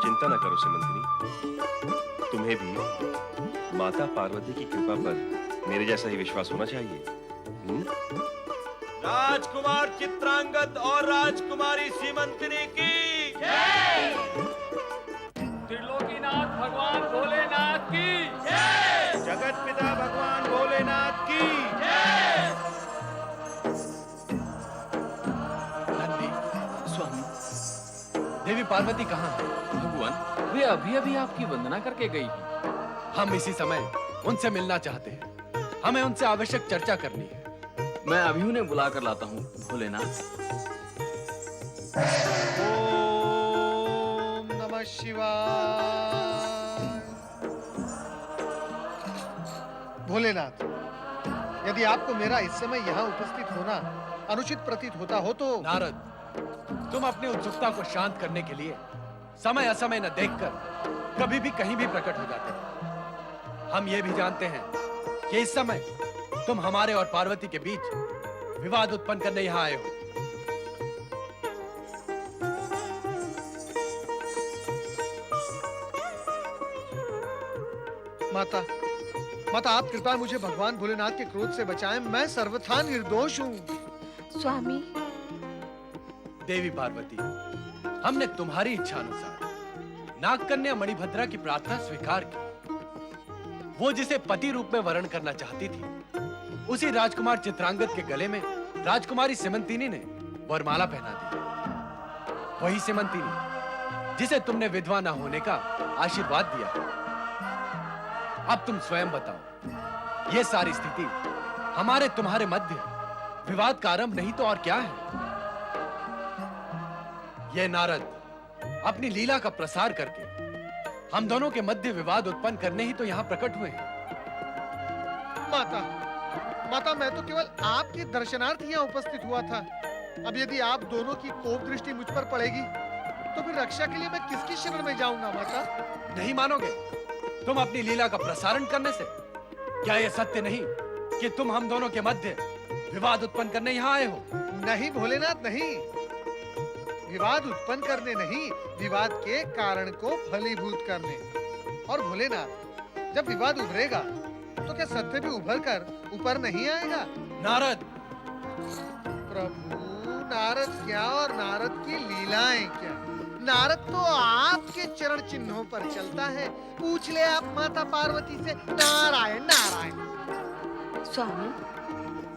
चिंता न करो सिमंतिनी, तुम्हें भी माता पार्वती की कृपा पर मेरे जैसा ही विश्वास होना चाहिए। राजकुमार चित्रांगद और राजकुमारी सीमंतिनी की जय। त्रिलोकीनाथ भगवान भोलेनाथ की जय। जगत पिता भगवान भोलेनाथ की जय। नंदी, स्वामी, देवी पार्वती कहाँ है? भगवान, वे अभी अभी आपकी वंदना करके गई। हम इसी समय उनसे मिलना चाहते हैं। हमें उनसे आवश्यक चर्चा करनी है। मैं अभी उन्हें बुला कर लाता हूँ भोलेनाथ। ओम नमः शिवाय। भोलेनाथ, यदि आपको मेरा इस समय यहाँ उपस्थित होना अनुचित प्रतीत होता हो तो। नारद, तुम अपनी उत्सुकता को शांत करने के लिए समय असमय न देखकर कभी भी कहीं भी प्रकट हो जाते हैं। हम ये भी जानते हैं कि इस समय तुम हमारे और पार्वती के बीच विवाद उत्पन्न करने यहाँ आए हो। माता, माता आप कृपया मुझे भगवान भोलेनाथ के क्रोध से बचाएं। मैं सर्वथा निर्दोष हूँ। स्वामी, देवी पार्वती, हमने तुम्हारी इच्छा अनुसार नागकन्या मणिभद्रा की प्रार्थना स्वीकार की। वो जिसे पति रूप में वरण करना चाहती थी, उसी राजकुमार चित्रांगद के गले में राजकुमारी सीमंतिनी ने वरमाला पहना दी। वही सीमंतिनी जिसे तुमने विधवा न होने का आशीर्वाद दिया। अब तुम स्वयं बताओ, ये सारी स्थिति हमारे तुम्हारे मध्य विवाद का आरंभ नहीं तो और क्या है? ये नारद अपनी लीला का प्रसार करके हम दोनों के मध्य विवाद उत्पन्न करने ही तो यहाँ प्रकट हुए हैं। माता, माता मैं तो केवल आपके दर्शनार्थ यहाँ उपस्थित हुआ था। अब यदि आप दोनों की कोप दृष्टि मुझ पर पड़ेगी तो फिर रक्षा के लिए मैं किसकी शरण में जाऊंगा? माता, नहीं मानोगे तुम अपनी लीला का प्रसारण करने से? क्या यह सत्य नहीं कि तुम हम दोनों के मध्य विवाद उत्पन्न करने यहाँ आए हो? नहीं भोलेनाथ, नहीं। विवाद उत्पन्न करने नहीं, विवाद के कारण को फलीभूत करने। और भोलेनाथ, जब विवाद उभरेगा तो क्या सत्य भी उभर कर ऊपर नहीं आएगा? नारद! प्रभु, नारद क्या और नारद की लीलाएं क्या? नारद तो आपके चरण चिन्हों पर चलता है। पूछ ले आप माता पार्वती से। नारायण नारायण। स्वामी,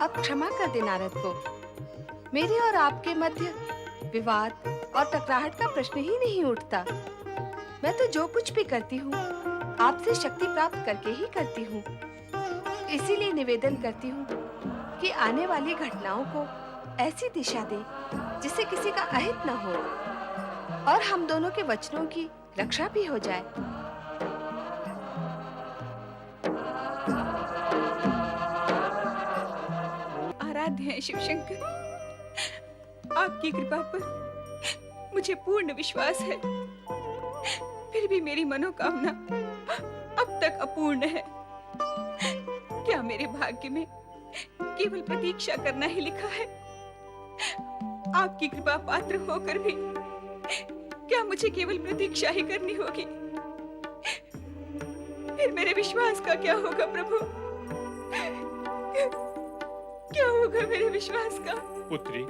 अब क्षमा कर दे नारद को। मेरे और आपके मध्य विवाद और टकराहट का प्रश्न ही नहीं उठता। मैं तो जो कुछ भी करती हूँ आपसे शक्ति प्राप्त करके ही करती हूँ। इसीलिए निवेदन करती हूँ कि आने वाली घटनाओं को ऐसी दिशा दे जिससे किसी का अहित न हो और हम दोनों के वचनों की रक्षा भी हो जाए। आराध्य हैं शिव शंकर, आपकी कृपा पर मुझे पूर्ण विश्वास है। फिर भी मेरी मनोकामना अब तक अपूर्ण है। क्या मेरे भाग्य में केवल प्रतीक्षा करना ही लिखा है? आपकी कृपा पात्र होकर भी क्या मुझे केवल प्रतीक्षा ही करनी होगी? फिर मेरे विश्वास का क्या होगा प्रभु? क्या होगा मेरे विश्वास का? पुत्री,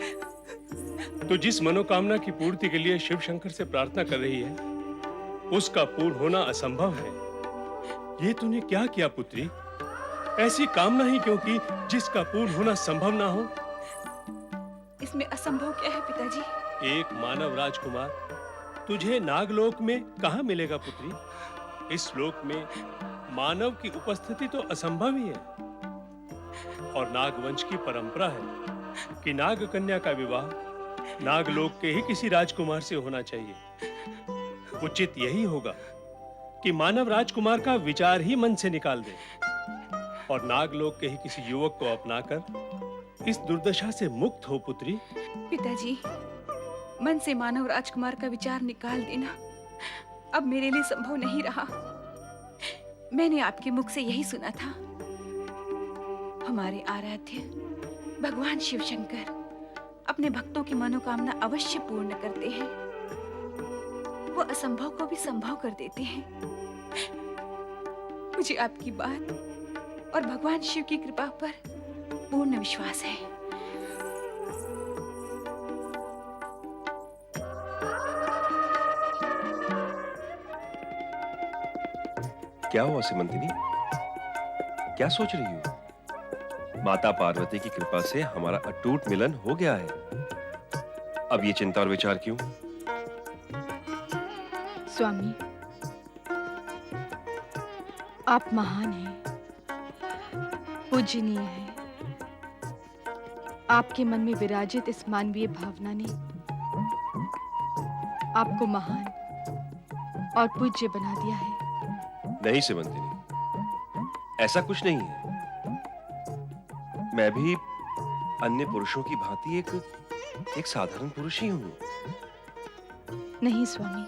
तो जिस मनोकामना की पूर्ति के लिए शिव शंकर से प्रार्थना कर रही है, उसका पूर्ण होना असंभव है। ये तूने क्या किया पुत्री? ऐसी कामना ही क्यों की जिसका पूर्ण होना संभव ना हो? इसमें असंभव क्या है पिताजी? एक मानव राजकुमार तुझे नागलोक में कहाँ मिलेगा पुत्री? इस लोक में मानव की उपस्थिति तो असंभव ही है। और नागवंश की परंपरा है कि नाग कन्या का विवाह नागलोक के ही किसी राजकुमार से होना चाहिए। उचित यही होगा कि मानव राजकुमार का विचार ही मन से निकाल दे और नागलोक के ही किसी युवक को अपनाकर इस दुर्दशा से मुक्त हो पुत्री। पिताजी, मन से मानव राजकुमार का विचार निकाल देना अब मेरे लिए संभव नहीं रहा। मैंने आपके मुख से यही सुना था। हमारे आराध्य भगवान शिव शंकर अपने भक्तों की मनोकामना अवश्य पूर्ण करते हैं। वो असंभव को भी संभव कर देते हैं। मुझे आपकी बात और भगवान शिव की कृपा पर पूर्ण विश्वास है। क्या हुआ सिमंतिनी? क्या सोच रही हो? माता पार्वती की कृपा से हमारा अटूट मिलन हो गया है। अब ये चिंता और विचार क्यों? स्वामी, आप महान हैं, पूजनीय हैं। आपके मन में विराजित इस मानवीय भावना ने आपको महान और पूज्य बना दिया है। नहीं सिमंतिनी, ऐसा कुछ नहीं है। मैं भी अन्य पुरुषों की भांति एक साधारण पुरुष ही हूँ। नहीं स्वामी,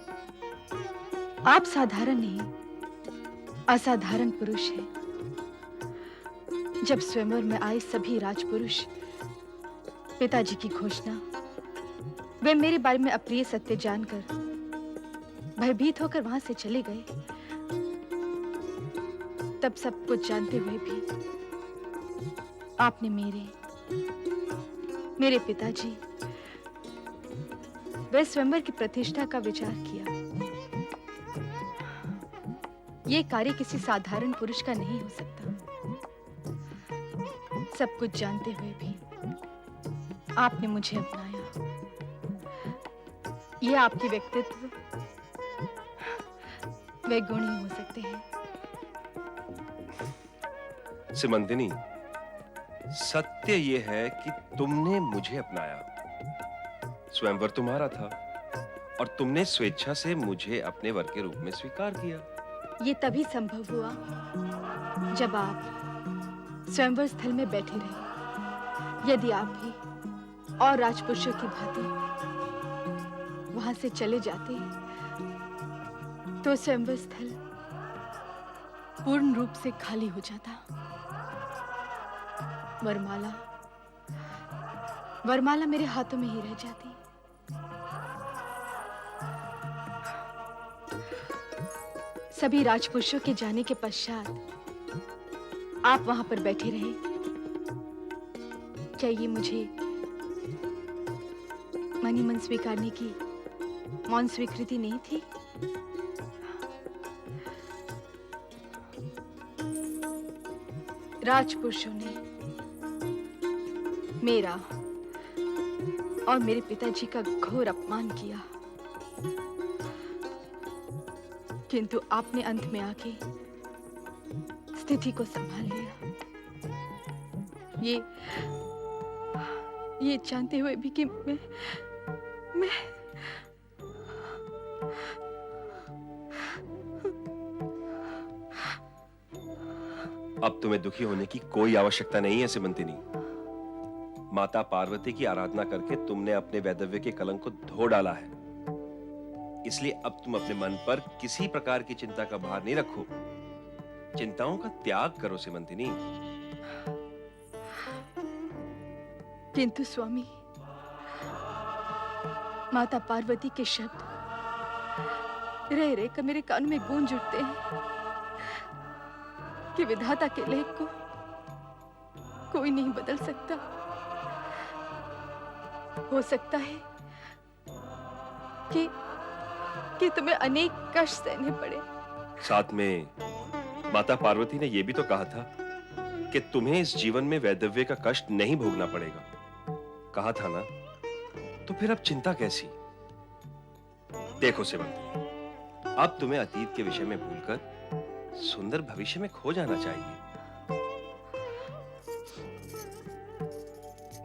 आप साधारण नहीं, असाधारण पुरुष हैं। जब स्वयंवर में आए सभी राजपुरुष पिताजी की घोषणा, वे मेरे बारे में अप्रिय सत्य जानकर भयभीत होकर वहां से चले गए, तब सब कुछ जानते हुए भी आपने मेरे पिताजी वे स्वयंवर की प्रतिष्ठा का विचार किया। ये कार्य किसी साधारण पुरुष का नहीं हो सकता। सब कुछ जानते हुए भी आपने मुझे अपनाया। ये आपके व्यक्तित्व वे गुण ही हो सकते हैं। सिमंतिनी, सत्य ये है कि तुमने मुझे अपनाया। स्वयंवर तुम्हारा था और तुमने स्वेच्छा से मुझे अपने वर के रूप में स्वीकार किया। ये तभी संभव हुआ जब आप स्वयंवर स्थल में बैठे रहे। यदि आप भी और राजपुरुषों की भांति वहां से चले जाते तो स्वयंवर स्थल पूर्ण रूप से खाली हो जाता। वरमाला मेरे हाथों में ही रह जाती। सभी राजपुरुषों के जाने के पश्चात आप वहां पर बैठे रहे। क्या ये मुझे मनी मन स्वीकारने की मौन स्वीकृति नहीं थी? राजपुरुषों ने मेरा और मेरे पिताजी का घोर अपमान किया, किंतु आपने अंत में आके स्थिति को संभाल लिया। ये जानते हुए भी कि मैं अब तुम्हें दुखी होने की कोई आवश्यकता नहीं है सिमंतिनी। माता पार्वती की आराधना करके तुमने अपने वैधव्य के कलंक को धो डाला है। इसलिए अब तुम अपने मन पर किसी प्रकार की चिंता का भार नहीं रखो। चिंताओं का त्याग करो सिमंतिनी। किंतु स्वामी, माता पार्वती के शब्द रह रह कर मेरे कान में गूंज उठते हैं कि विधाता के लेख को कोई नहीं बदल सकता। हो सकता है कि तुम्हें अनेक कष्ट सहने पड़े। साथ में माता पार्वती ने यह भी तो कहा था कि तुम्हें इस जीवन में वैधव्य का कष्ट नहीं भोगना पड़ेगा। कहा था ना, तो फिर अब चिंता कैसी? देखो सिमंतिनी, अब तुम्हें अतीत के विषय में भूलकर सुंदर भविष्य में खो जाना चाहिए।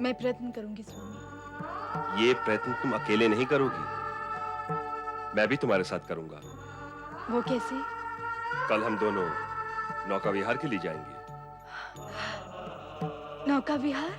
मैं प्रयत्न करूंगी स्वामी। ये प्रयत्न तुम अकेले नहीं करोगी, मैं भी तुम्हारे साथ करूंगा। वो कैसे? कल हम दोनों नौका विहार के लिए जाएंगे। नौका विहार?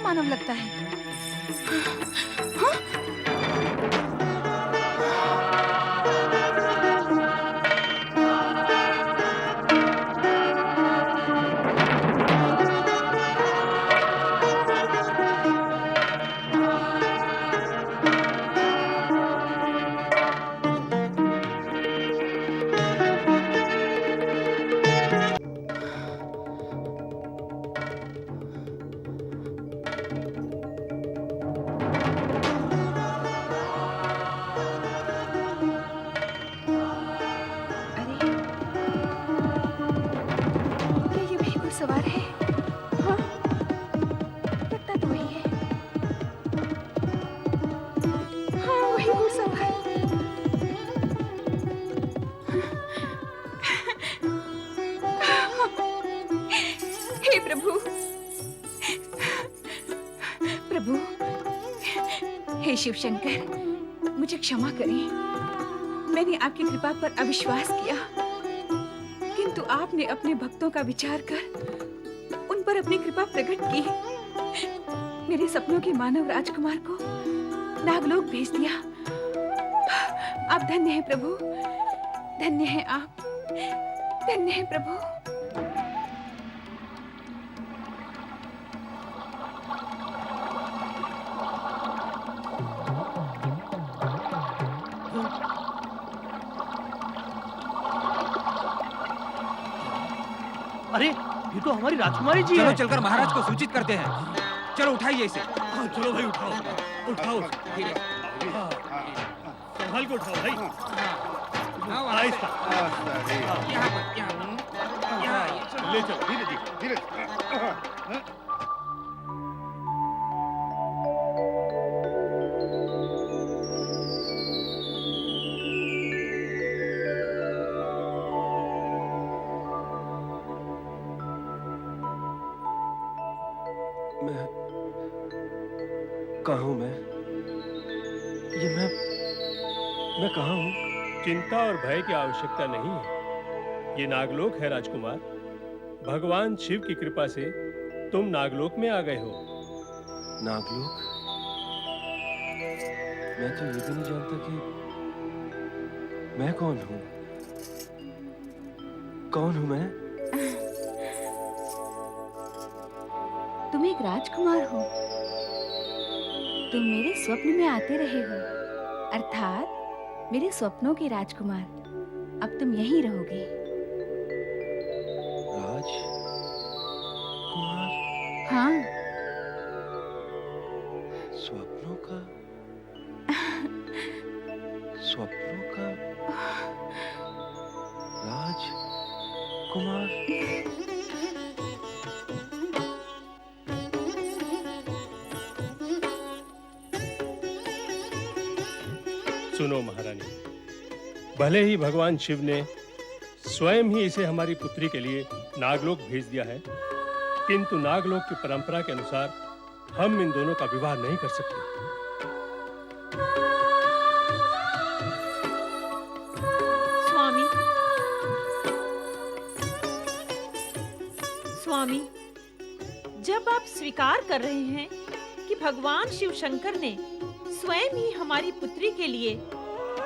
मानव लगता है। हाँ? घुड़सवार है? हाँ, लगता तो वही है। हाँ, वही घुड़सवार। हे प्रभु, प्रभु, हे शिव शंकर, मुझे क्षमा करें। मैंने आपकी कृपा पर अविश्वास किया, किंतु आपने अपने भक्तों का विचार कर उन पर अपनी कृपा प्रकट की। मेरे सपनों के मानव राजकुमार को नागलोक भेज दिया। आप धन्य हैं प्रभु, धन्य हैं आप, धन्य हैं प्रभु। अरे ये तो हमारी राजकुमारी जी चलो है। चलकर महाराज को सूचित करते हैं। चलो उठाइए इसे। हाँ, चलो भाई उठाओ, उठाओ। संभाल के उठाओ भाई। आहिस्ता। ले चलो धीरे धीरे धीरे। कहाँ हूँ मैं कहाँ हूँ? चिंता और भय की आवश्यकता नहीं है। ये नागलोक है राजकुमार। भगवान शिव की कृपा से तुम नागलोक में आ गए हो। नागलोक? मैं तो ये भी नहीं जानता कि मैं कौन हूँ। कौन हूँ मैं? तुम एक राजकुमार हो। तुम मेरे स्वप्न में आते रहे हो, अर्थात मेरे स्वप्नों के राजकुमार। अब तुम यहीं रहोगे। राजकुमार? हाँ। स्वप्नों का राजकुमार? सुनो महारानी, भले ही भगवान शिव ने स्वयं ही इसे हमारी पुत्री के लिए नागलोक भेज दिया है, किंतु नागलोक की परंपरा के अनुसार हम इन दोनों का विवाह नहीं कर सकते। स्वामी, स्वामी, जब आप स्वीकार कर रहे हैं कि भगवान शिव शंकर ने स्वयं ही हमारी पुत्री के लिए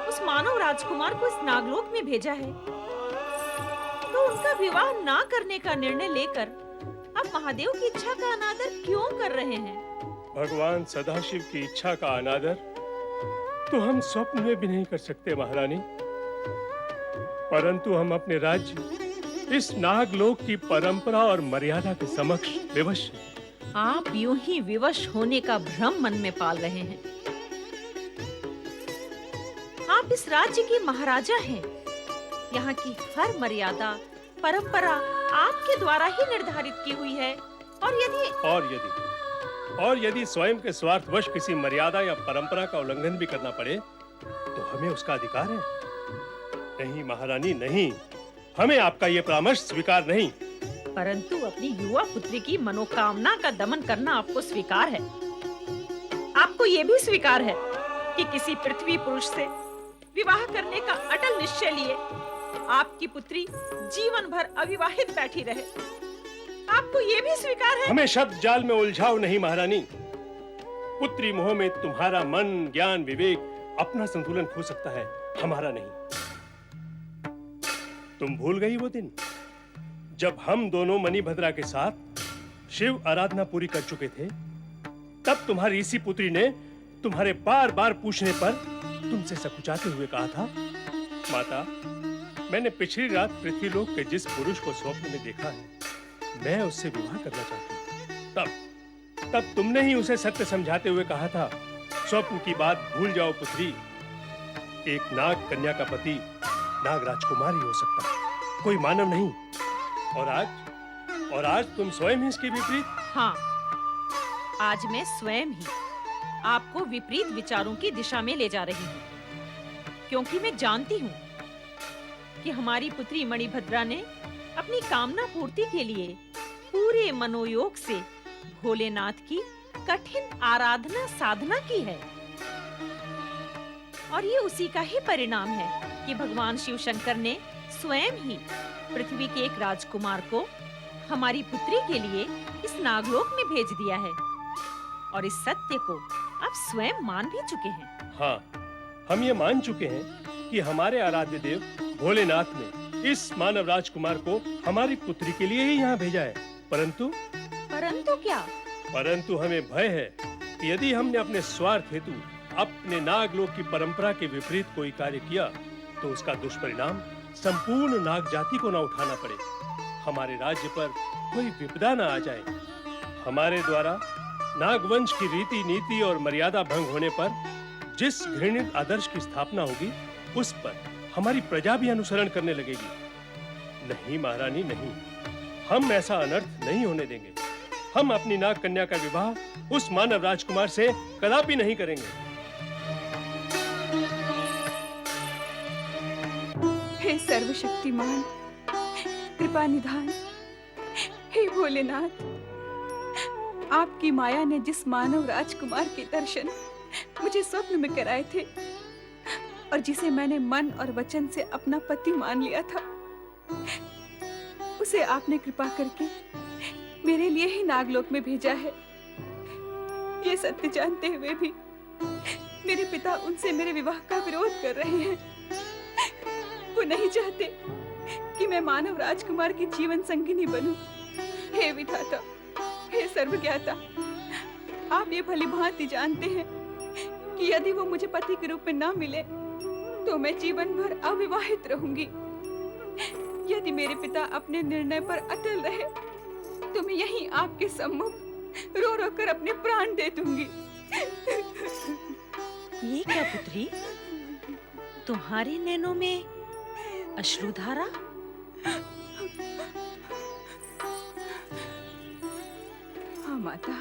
उस मानव राजकुमार को इस नागलोक में भेजा है, तो उनका विवाह ना करने का निर्णय लेकर आप महादेव की इच्छा का अनादर क्यों कर रहे हैं? भगवान सदाशिव की इच्छा का अनादर तो हम स्वप्न में भी नहीं कर सकते महारानी, परंतु हम अपने राज्य इस नागलोक की परंपरा और मर्यादा के समक्ष विवश हैं। आप यूं ही विवश होने का भ्रम मन में पाल रहे हैं। आप इस राज्य के महाराजा हैं। यहाँ की हर मर्यादा, परंपरा आपके द्वारा ही निर्धारित की हुई है। और यदि स्वयं के स्वार्थवश किसी मर्यादा या परंपरा का उल्लंघन भी करना पड़े, तो हमें उसका अधिकार है। नहीं महारानी, नहीं, हमें आपका ये परामर्श स्वीकार नहीं। परंतु अपनी युवा पुत्री की मनोकामना का दमन करना आपको स्वीकार है। आपको ये भी स्वीकार है कि किसी पृथ्वी पुरुष से विवाह करने का अटल निश्चय लिए आपकी पुत्री जीवन भर अविवाहित बैठी रहे। आपको ये भी स्वीकार है? हमें शब्द जाल में उलझाओ नहीं महारानी। पुत्री मोह में तुम्हारा मन, ज्ञान, विवेक अपना संतुलन खो सकता है, हमारा नहीं। तुम भूल गई वो दिन जब हम दोनों मणिभद्रा के साथ शिव आराधना पूरी कर चुके थे? तब तुम्हारी इसी पुत्री ने तुम्हारे बार बार पूछने पर तुमसे सकुचाते हुए कहा था, माता, मैंने पिछली रात पृथ्वीलोक के जिस पुरुष को स्वप्न में देखा है, मैं उससे विवाह करना चाहती हूँ। तब तुमने ही उसे सत्य समझाते हुए कहा था, स्वप्न की बात भूल जाओ पुत्री, एक नाग कन्या का पति नाग राजकुमार ही हो सकता है, कोई मानव नहीं। और और आज तुम स्वयं ही इसके विपरीत। हाँ, आज मैं स्वयं ही आपको विपरीत विचारों की दिशा में ले जा रही हूँ, क्योंकि मैं जानती हूँ कि हमारी पुत्री मणिभद्रा ने अपनी कामना पूर्ति के लिए पूरे मनोयोग से भोलेनाथ की कठिन आराधना साधना की है। और ये उसी का ही परिणाम है कि भगवान शिव शंकर ने स्वयं ही पृथ्वी के एक राजकुमार को हमारी पुत्री के लिए इस नागलोक में भेज दिया है। और इस सत्य को आप स्वयं मान भी चुके हैं। हाँ, हम ये मान चुके हैं कि हमारे आराध्य देव भोलेनाथ ने इस मानव राजकुमार को हमारी पुत्री के लिए ही यहाँ भेजा है। परंतु क्या? परंतु हमें भय है कि यदि हमने अपने स्वार्थ हेतु अपने नागलोक की परंपरा के विपरीत कोई कार्य किया तो उसका दुष्परिणाम संपूर्ण नाग जाति को न उठाना पड़े, हमारे राज्य पर कोई विपदा न आ जाए। हमारे द्वारा नागवंश की रीति नीति और मर्यादा भंग होने पर जिस घृणित आदर्श की स्थापना होगी उस पर हमारी प्रजा भी अनुसरण करने लगेगी। नहीं महारानी, नहीं, हम ऐसा अनर्थ नहीं होने देंगे। हम अपनी नाग कन्या का विवाह उस मानव राजकुमार से कदापि नहीं करेंगे। हे सर्वशक्तिमान, कृपा निधान, हे भोलेनाथ, आपकी माया ने जिस मानव राजकुमार के दर्शन मुझे स्वप्न में कराए थे और जिसे मैंने मन और वचन से अपना पति मान लिया था, उसे आपने कृपा करके मेरे लिए ही नागलोक में भेजा है। ये सत्य जानते हुए भी मेरे पिता उनसे मेरे विवाह का विरोध कर रहे हैं। वो नहीं चाहते कि मैं मानव राजकुमार की जीवन संगिनी बनूं। हे विधाता, हे सर्वज्ञाता, आप ये भली भांति जानते हैं कि यदि वो मुझे पति के रूप में ना मिले तो मैं जीवन भर अविवाहित रहूंगी। यदि मेरे पिता अपने निर्णय पर अटल रहे तो मैं यहीं आपके सम्मुख रो रो कर अपने प्राण दे दूंगी। ये क्या पुत्री, तुम्हारे नैनों में अश्रुधारा? हाँ माता,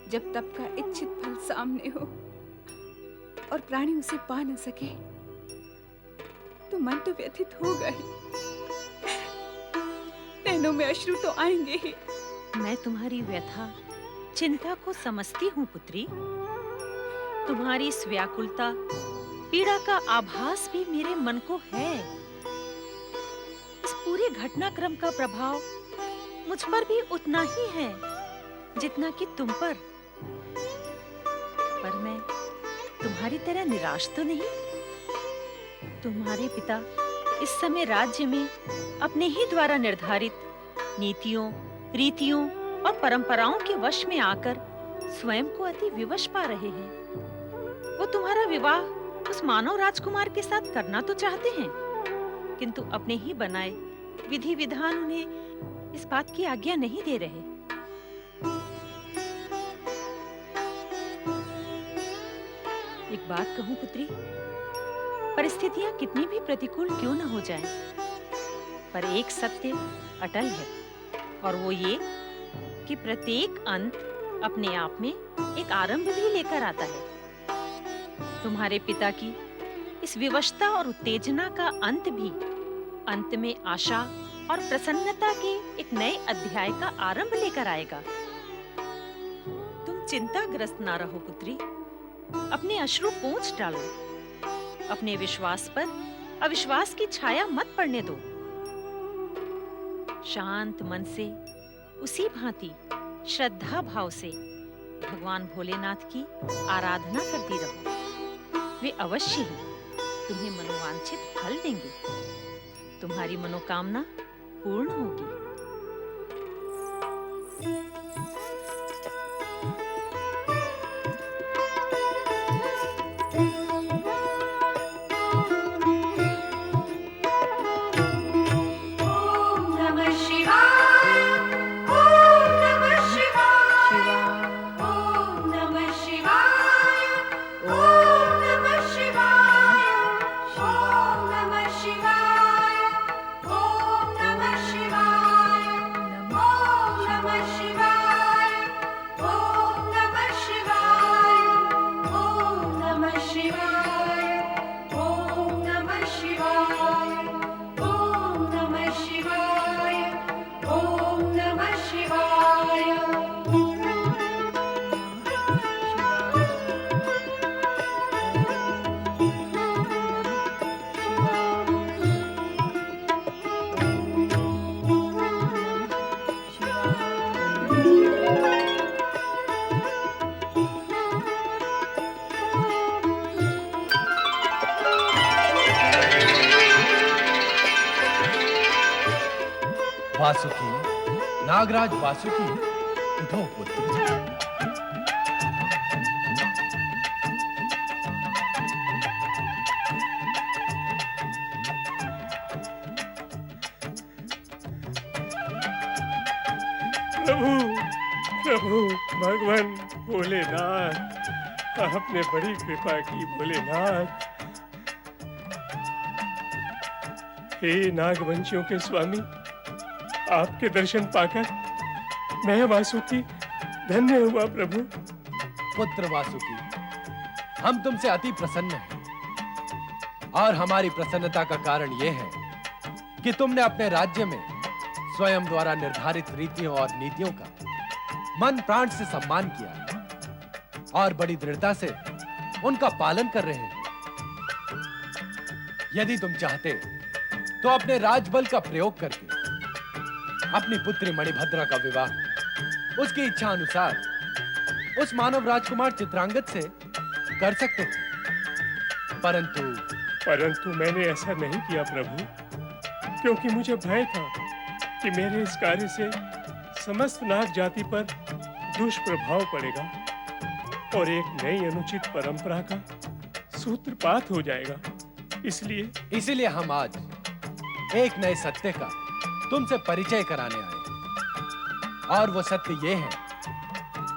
जब तप का इच्छित फल सामने हो और प्राणी उसे पा न सके तो मन तो व्यथित होगा ही, नैनों में अश्रु तो आएंगे ही। मैं तुम्हारी व्यथा चिंता को समझती हूँ पुत्री। तुम्हारी इस व्याकुलता पीड़ा का आभास भी मेरे मन को है। इस पूरे घटनाक्रम का प्रभाव मुझ पर भी उतना ही है जितना कि तुम पर मैं तुम्हारी तरह निराश तो नहीं। तुम्हारे पिता इस समय राज्य में अपने ही द्वारा निर्धारित नीतियों, रीतियों और परंपराओं के वश में आकर स्वयं को अति विवश पा रहे हैं। वो तुम्हारा विवाह उस मानव राजकुमार के साथ करना तो चाहते हैं, किंतु अपने ही बनाए विधि विधान उन्हें इस बात की आज्ञा नहीं दे रहे। एक बात कहूं पुत्री, परिस्थितियां कितनी भी प्रतिकूल क्यों न हो जाएं, पर एक सत्य अटल है और वो ये कि प्रत्येक अंत अपने आप में एक आरंभ भी लेकर आता है। तुम्हारे पिता की इस विवशता और उत्तेजना का अंत भी अंत में आशा और प्रसन्नता के एक नए अध्याय का आरंभ लेकर आएगा। तुम चिंताग्रस्त ना रहो पुत्री, अपने अश्रु पोंछ डालो। अपने विश्वास पर अविश्वास की छाया मत पड़ने दो। शांत मन से उसी भांति श्रद्धा भाव से भगवान भोलेनाथ की आराधना करती रहो। वे अवश्य ही तुम्हें मनोवांछित फल देंगे। तुम्हारी मनोकामना पूर्ण होगी। Shiva. वासुकी, नागराज वासुकी, उठो पुत्र। प्रभु, प्रभु, भगवान भोलेनाथ, आपने बड़ी कृपा की भोलेनाथ। हे नागवंशियों के स्वामी, आपके दर्शन पाकर मैं वासुकी धन्य हुआ प्रभु। पुत्र वासुकी, हम तुमसे अति प्रसन्न हैं और हमारी प्रसन्नता का कारण यह है कि तुमने अपने राज्य में स्वयं द्वारा निर्धारित रीतियों और नीतियों का मन प्राण से सम्मान किया और बड़ी दृढ़ता से उनका पालन कर रहे हैं। यदि तुम चाहते तो अपने राजबल का प्रयोग करके अपनी पुत्री मणिभद्रा का विवाह उसकी इच्छा अनुसार उस मानव राजकुमार चित्रांगद से कर सकते थे, परंतु मैंने ऐसा नहीं किया प्रभु, क्योंकि मुझे भय था कि मेरे इस कार्य से समस्त नाग जाति पर दुष्प्रभाव पड़ेगा और एक नई अनुचित परंपरा का सूत्रपात हो जाएगा। इसलिए हम आज एक नए सत्य का तुमसे परिचय कराने आए और वो सत्य ये है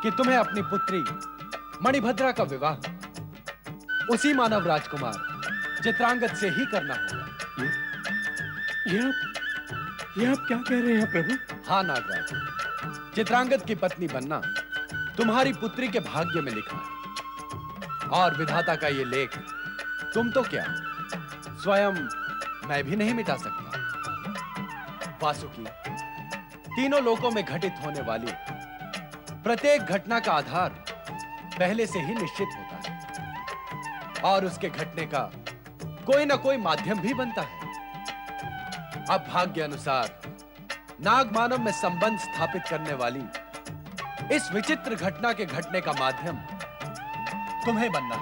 कि तुम्हें अपनी पुत्री मणिभद्रा का विवाह उसी मानव राजकुमार चित्रांगद से ही करना होगा। ये आप क्या कह रहे हैं प्रभु? हाँ नागराज, चित्रांगद की पत्नी बनना तुम्हारी पुत्री के भाग्य में लिखा है और विधाता का ये लेख तुम तो क्या स्वयं मैं भी नहीं मिटा सकता। वासुकी, तीनों लोकों में घटित होने वाली प्रत्येक घटना का आधार पहले से ही निश्चित होता है और उसके घटने का कोई ना कोई माध्यम भी बनता है। अब भाग्य अनुसार नाग मानव में संबंध स्थापित करने वाली इस विचित्र घटना के घटने का माध्यम तुम्हें बनना।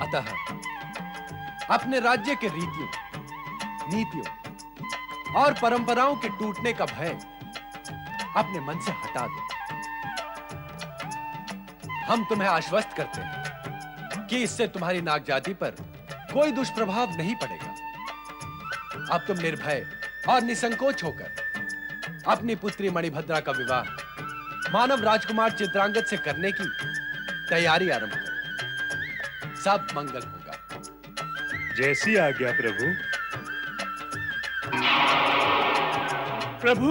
अतः अपने राज्य के रीतियों, नीतियों और परंपराओं के टूटने का भय अपने मन से हटा दो। हम तुम्हें आश्वस्त करते हैं कि इससे तुम्हारी नाग जाति पर कोई दुष्प्रभाव नहीं पड़ेगा। अब तुम निर्भय और निसंकोच होकर अपनी पुत्री मणिभद्रा का विवाह मानव राजकुमार चित्रांगद से करने की तैयारी आरंभ करो। सब मंगल होगा। जैसी आज्ञा प्रभु। प्रभु,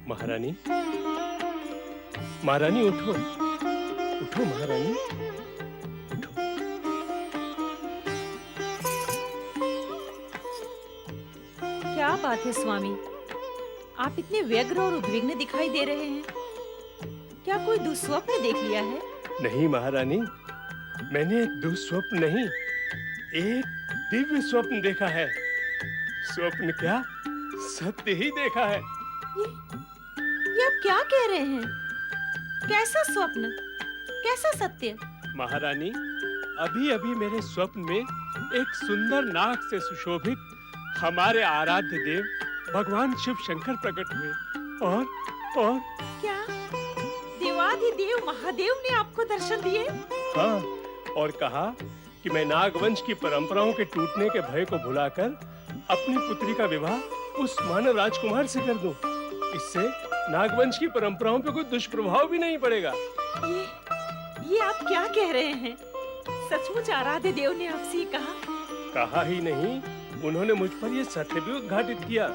महारानी, महारानी उठो, उठो महारानी, उठो। क्या बात है स्वामी, आप इतने व्यग्र और उद्विग्न दिखाई दे रहे हैं। क्या कोई दुस्वप्न देख लिया है? नहीं महारानी, मैंने एक दुस्वप्न नहीं, एक दिव्य स्वप्न देखा है। स्वप्न क्या, सत्य ही देखा है। ये आप क्या कह रहे हैं? कैसा स्वप्न, कैसा सत्य? महारानी, अभी अभी मेरे स्वप्न में एक सुंदर नाग से सुशोभित हमारे आराध्य देव भगवान शिव शंकर प्रकट हुए और क्या देवाधिदेव महादेव ने आपको दर्शन दिए? हाँ, और कहा कि मैं नागवंश की परंपराओं के टूटने के भय को भुलाकर अपनी पुत्री का विवाह उस मानव राजकुमार से कर दूं। इससे नागवंश की परंपराओं पे कोई दुष्प्रभाव भी नहीं पड़ेगा। ये आप क्या कह रहे हैं? सचमुच आराध्य देव ने आपसे कहा ही नहीं, उन्होंने मुझ पर यह सत्य भी उद्घाटित किया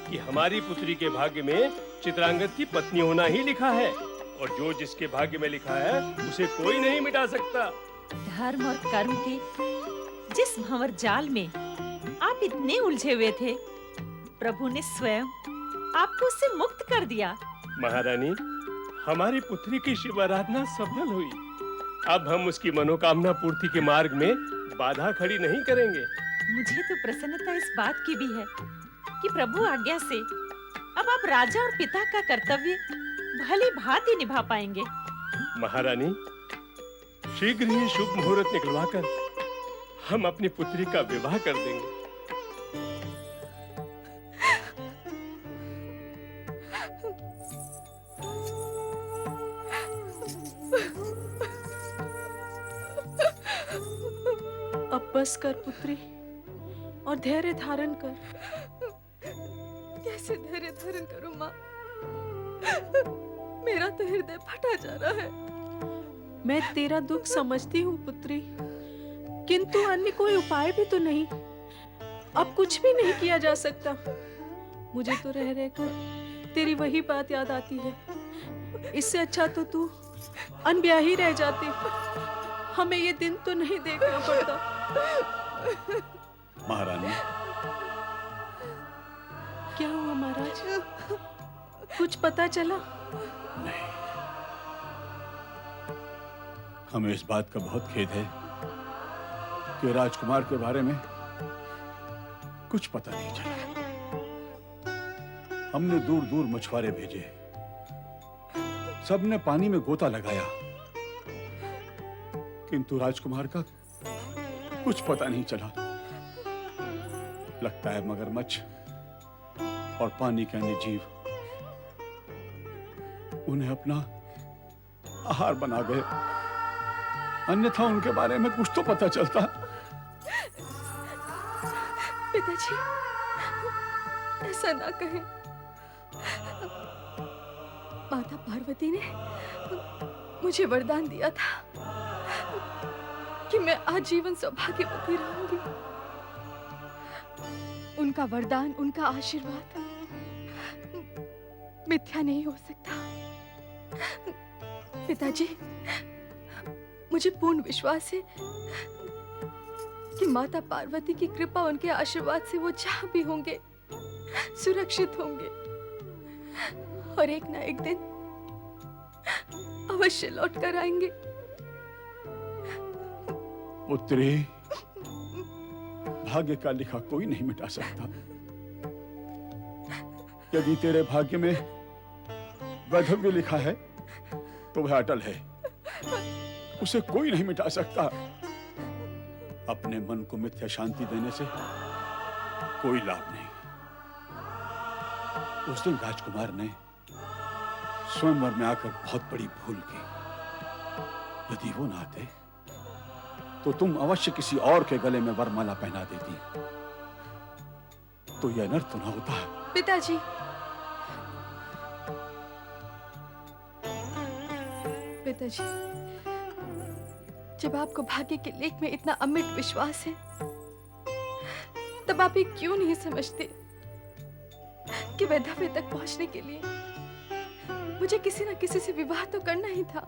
कि हमारी पुत्री के भाग्य में चित्रांगद की पत्नी होना ही लिखा है और जो जिसके भाग्य में लिखा है उसे कोई नहीं मिटा सकता। धर्म और कर्म के जिस भंवर जाल में आप इतने उलझे हुए थे, प्रभु ने स्वयं आपको उससे मुक्त कर दिया। महारानी, हमारी पुत्री की शिव आराधना सफल हुई। अब हम उसकी मनोकामना पूर्ति के मार्ग में बाधा खड़ी नहीं करेंगे। मुझे तो प्रसन्नता इस बात की भी है आपकी प्रभु आज्ञा से अब आप राजा और पिता का कर्तव्य भली भांति निभा पाएंगे। महारानी, शीघ्र ही शुभ मुहूर्त निकलवाकर हम अपनी पुत्री का विवाह कर देंगे। अब बस कर पुत्री और धैर्य धारण कर। कैसे धैर्य धारण करूं माँ? मेरा तो हृदय फटा जा रहा है। मैं तेरा दुख समझती हूँ पुत्री, किंतु अन्य कोई उपाय भी तो नहीं। अब कुछ भी नहीं किया जा सकता। मुझे तो रह रहकर तेरी वही बात याद आती है। इससे अच्छा तो तू अनब्याही रह जाती। हमें ये दिन तो नहीं देखना पड़ता। महारानी, क्या हुआ महाराज? कुछ पता चला? नहीं, हमें इस बात का बहुत खेद है कि राजकुमार के बारे में कुछ पता नहीं चला। हमने दूर दूर मछुआरे भेजे, सबने पानी में गोता लगाया, किंतु राजकुमार का कुछ पता नहीं चला। लगता है मगरमच्छ और पानी के अन्य जीव उन्हें अपना आहार बना गए, अन्यथा उनके बारे में कुछ तो पता चलता। पिताजी, ऐसा ना कहें। माता पार्वती ने मुझे वरदान दिया था कि मैं आजीवन सौभाग्यवती रहूंगी। उनका वरदान, उनका आशीर्वाद मिथ्या नहीं हो सकता। पिताजी, मुझे पूर्ण विश्वास है कि माता पार्वती की कृपा, उनके आशीर्वाद से वो जहां भी होंगे सुरक्षित होंगे और एक ना एक दिन अवश्य लौट कर आएंगे। पुत्री, भाग्य का लिखा कोई नहीं मिटा सकता। यदि तेरे भाग्य में वैधव्य लिखा है तो वह अटल है, उसे कोई नहीं मिटा सकता। अपने मन को मिथ्या शांति देने से कोई लाभ नहीं। उस दिन राजकुमार ने स्वयंवर में आकर बहुत बड़ी भूल की। यदि वो ना आते तो तुम अवश्य किसी और के गले में वरमाला पहना देती, तो यह अनर्थ ना होता। पिताजी, पिताजी, जब आपको भाग्य के लेख में इतना अमिट विश्वास है, तब आप ये क्यों नहीं समझते कि वैधव्य तक पहुंचने के लिए मुझे किसी न किसी से विवाह तो करना ही था।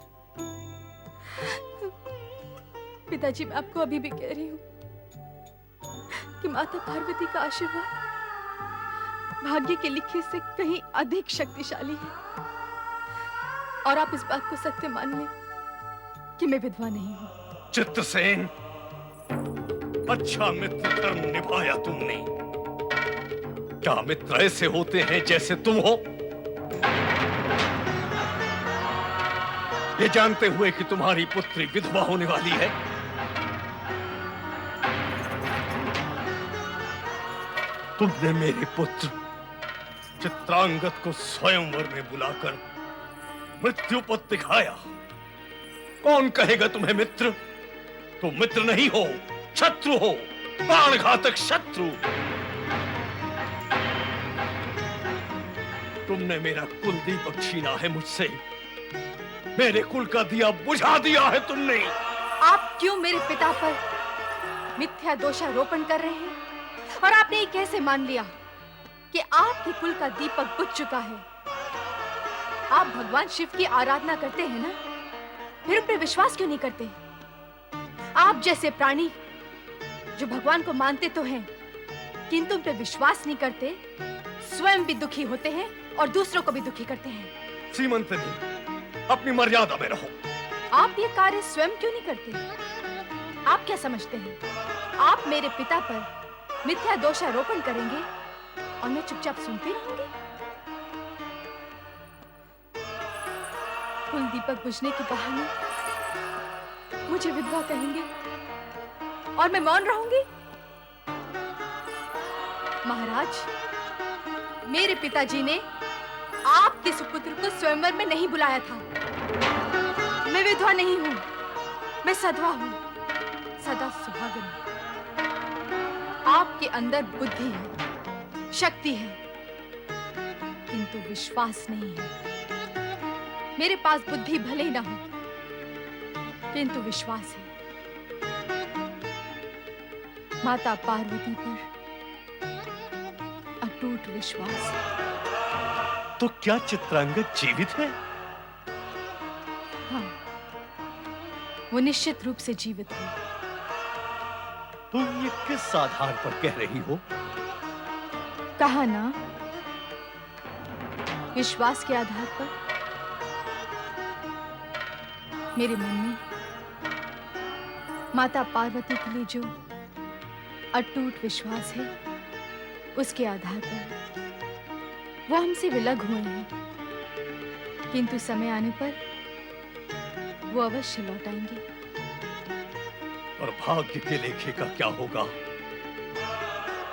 पिताजी, मैं आपको अभी भी कह रही हूं कि माता पार्वती का आशीर्वाद भाग्य के लिखे से कहीं अधिक शक्तिशाली है, और आप इस बात को सत्य मान लें कि मैं विधवा नहीं हूं। चित्रसेन, अच्छा मित्र धर्म निभाया तुमने। क्या मित्र ऐसे होते हैं जैसे तुम हो? ये जानते हुए कि तुम्हारी पुत्री विधवा होने वाली है, तुमने मेरे पुत्र चित्रांगद को स्वयंवर में बुलाकर मृत्युपथ दिखाया। कौन कहेगा तुम्हें मित्र? तुम मित्र नहीं हो, शत्रु हो, प्राणघातक शत्रु। तुमने मेरा कुल दीपक छीना है मुझसे, मेरे कुल का दिया बुझा दिया है तुमने। आप क्यों मेरे पिता पर मिथ्या दोषारोपण कर रहे हैं? और आपने ये कैसे मान लिया कि आपके कुल का दीपक बुझ चुका है? आप भगवान शिव की आराधना करते हैं ना, फिर उन पर विश्वास क्यों नहीं करते? आप जैसे प्राणी जो भगवान को मानते तो हैं, किंतु उन पर विश्वास नहीं करते, स्वयं भी दुखी होते हैं और दूसरों को भी दुखी करते हैं। सीमंतनी, अपनी मर्यादा में रहो। आप ये कार्य स्वयं क्यों नहीं करते? आप क्या समझते हैं, आप मेरे पिता पर मिथ्या दोषारोपण करेंगे और मैं चुपचाप सुनती रहूंगी? कुल दीपक बुझने के बहाने मुझे विधवा कहेंगे और मैं मौन रहूंगी? महाराज, मेरे पिताजी ने आपके सुपुत्र को स्वयंवर में नहीं बुलाया था। मैं विधवा नहीं हूं, मैं सधवा हूं, सदा सुहागन हूं। आपके अंदर बुद्धि है, शक्ति है, किंतु विश्वास नहीं है। मेरे पास बुद्धि भले ही ना हो, किंतु विश्वास है। माता पार्वती पर अटूट विश्वास है। तो क्या चित्रांगद जीवित है? हाँ, वो निश्चित रूप से जीवित है। तुम ये किस आधार पर कह रही हो? कहा ना, विश्वास के आधार पर। मेरे मन में माता पार्वती के लिए जो अटूट विश्वास है, उसके आधार पर वो हमसे विलग हुए हैं, किंतु समय आने पर वो अवश्य लौट आएंगे। और भाग्य के लेखे का क्या होगा?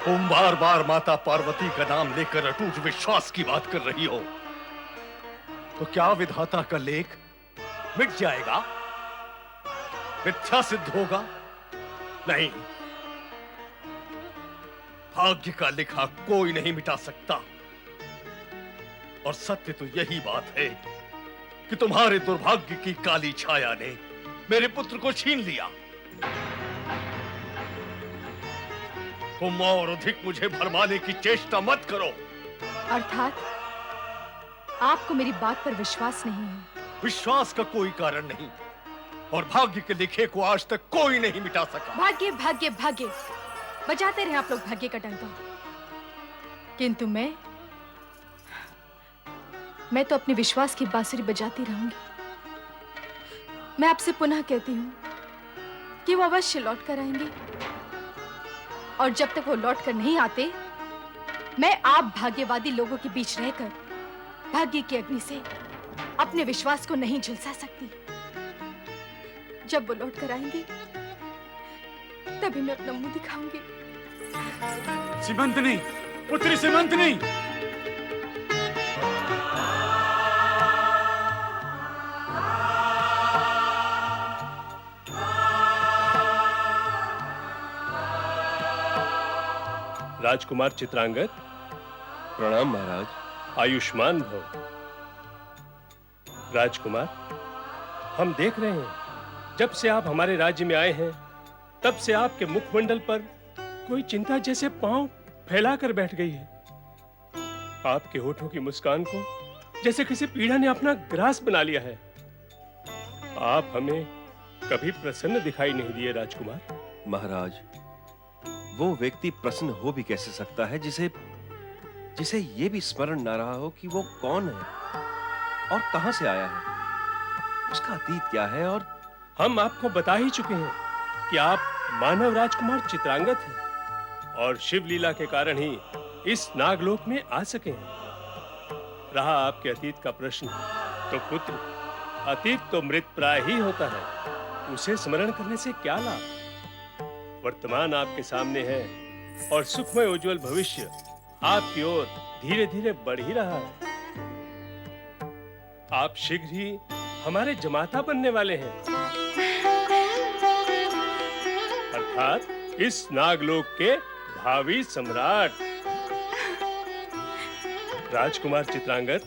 तुम बार बार माता पार्वती का नाम लेकर अटूट विश्वास की बात कर रही हो, तो क्या विधाता का लेख मिट जाएगा, मिथ्या सिद्ध होगा? नहीं, भाग्य का लिखा कोई नहीं मिटा सकता। और सत्य तो यही बात है कि तुम्हारे दुर्भाग्य की काली छाया ने मेरे पुत्र को छीन लिया। तुम और अधिक मुझे भरमाने की चेष्टा मत करो। अर्थात आपको मेरी बात पर विश्वास नहीं है? विश्वास का कोई कारण नहीं, और भाग्य के लिखे को आज तक कोई नहीं मिटा सका। भाग्य भाग्य भाग्य बजाते रहे आप लोग भाग्य का डंका, किंतु मैं तो अपने विश्वास की बांसुरी बजाती रहूंगी। मैं आपसे पुनः कहती हूं कि वो अवश्य लौट कर आएंगे, और जब तक वो लौट कर नहीं आते, मैं आप भाग्यवादी लोगों के बीच रहकर भाग्य की अग्नि से अपने विश्वास को नहीं झुलसा सकती। जब वो लौट कर आएंगे, तभी मैं अपना मुंह दिखाऊंगी। सीमंतनी, पुत्री सीमंतनी! राजकुमार चित्रांगद, प्रणाम महाराज। आयुष्मान भव। राजकुमार, हम देख रहे हैं, जब से आप हमारे राज्य में आए हैं, तब से आपके मुखमंडल पर कोई चिंता जैसे पांव फैलाकर बैठ गई है। आपके होठों की मुस्कान को जैसे किसी पीड़ा ने अपना ग्रास बना लिया है। आप हमें कभी प्रसन्न दिखाई नहीं दिए राजकुमार। महाराज, वो व्यक्ति प्रसन्न हो भी कैसे सकता है जिसे ये भी स्मरण ना रहा हो कि वो कौन है और कहां से आया है, उसका अतीत क्या है। और हम आपको बता ही चुके हैं कि आप मानव राजकुमार चित्रांगद हैं, और शिव लीला के कारण ही इस नागलोक में आ सके हैं। रहा आपके अतीत का प्रश्न, तो पुत्र, अतीत तो मृत प्राय ही होता है, उसे स्मरण करने से क्या लाभ। वर्तमान आपके सामने है, और सुखमय उज्जवल भविष्य आपकी ओर धीरे धीरे बढ़ ही रहा है। आप शीघ्र ही हमारे जमाता बनने वाले हैं, अर्थात इस नागलोक के भावी सम्राट। राजकुमार चित्रांगद,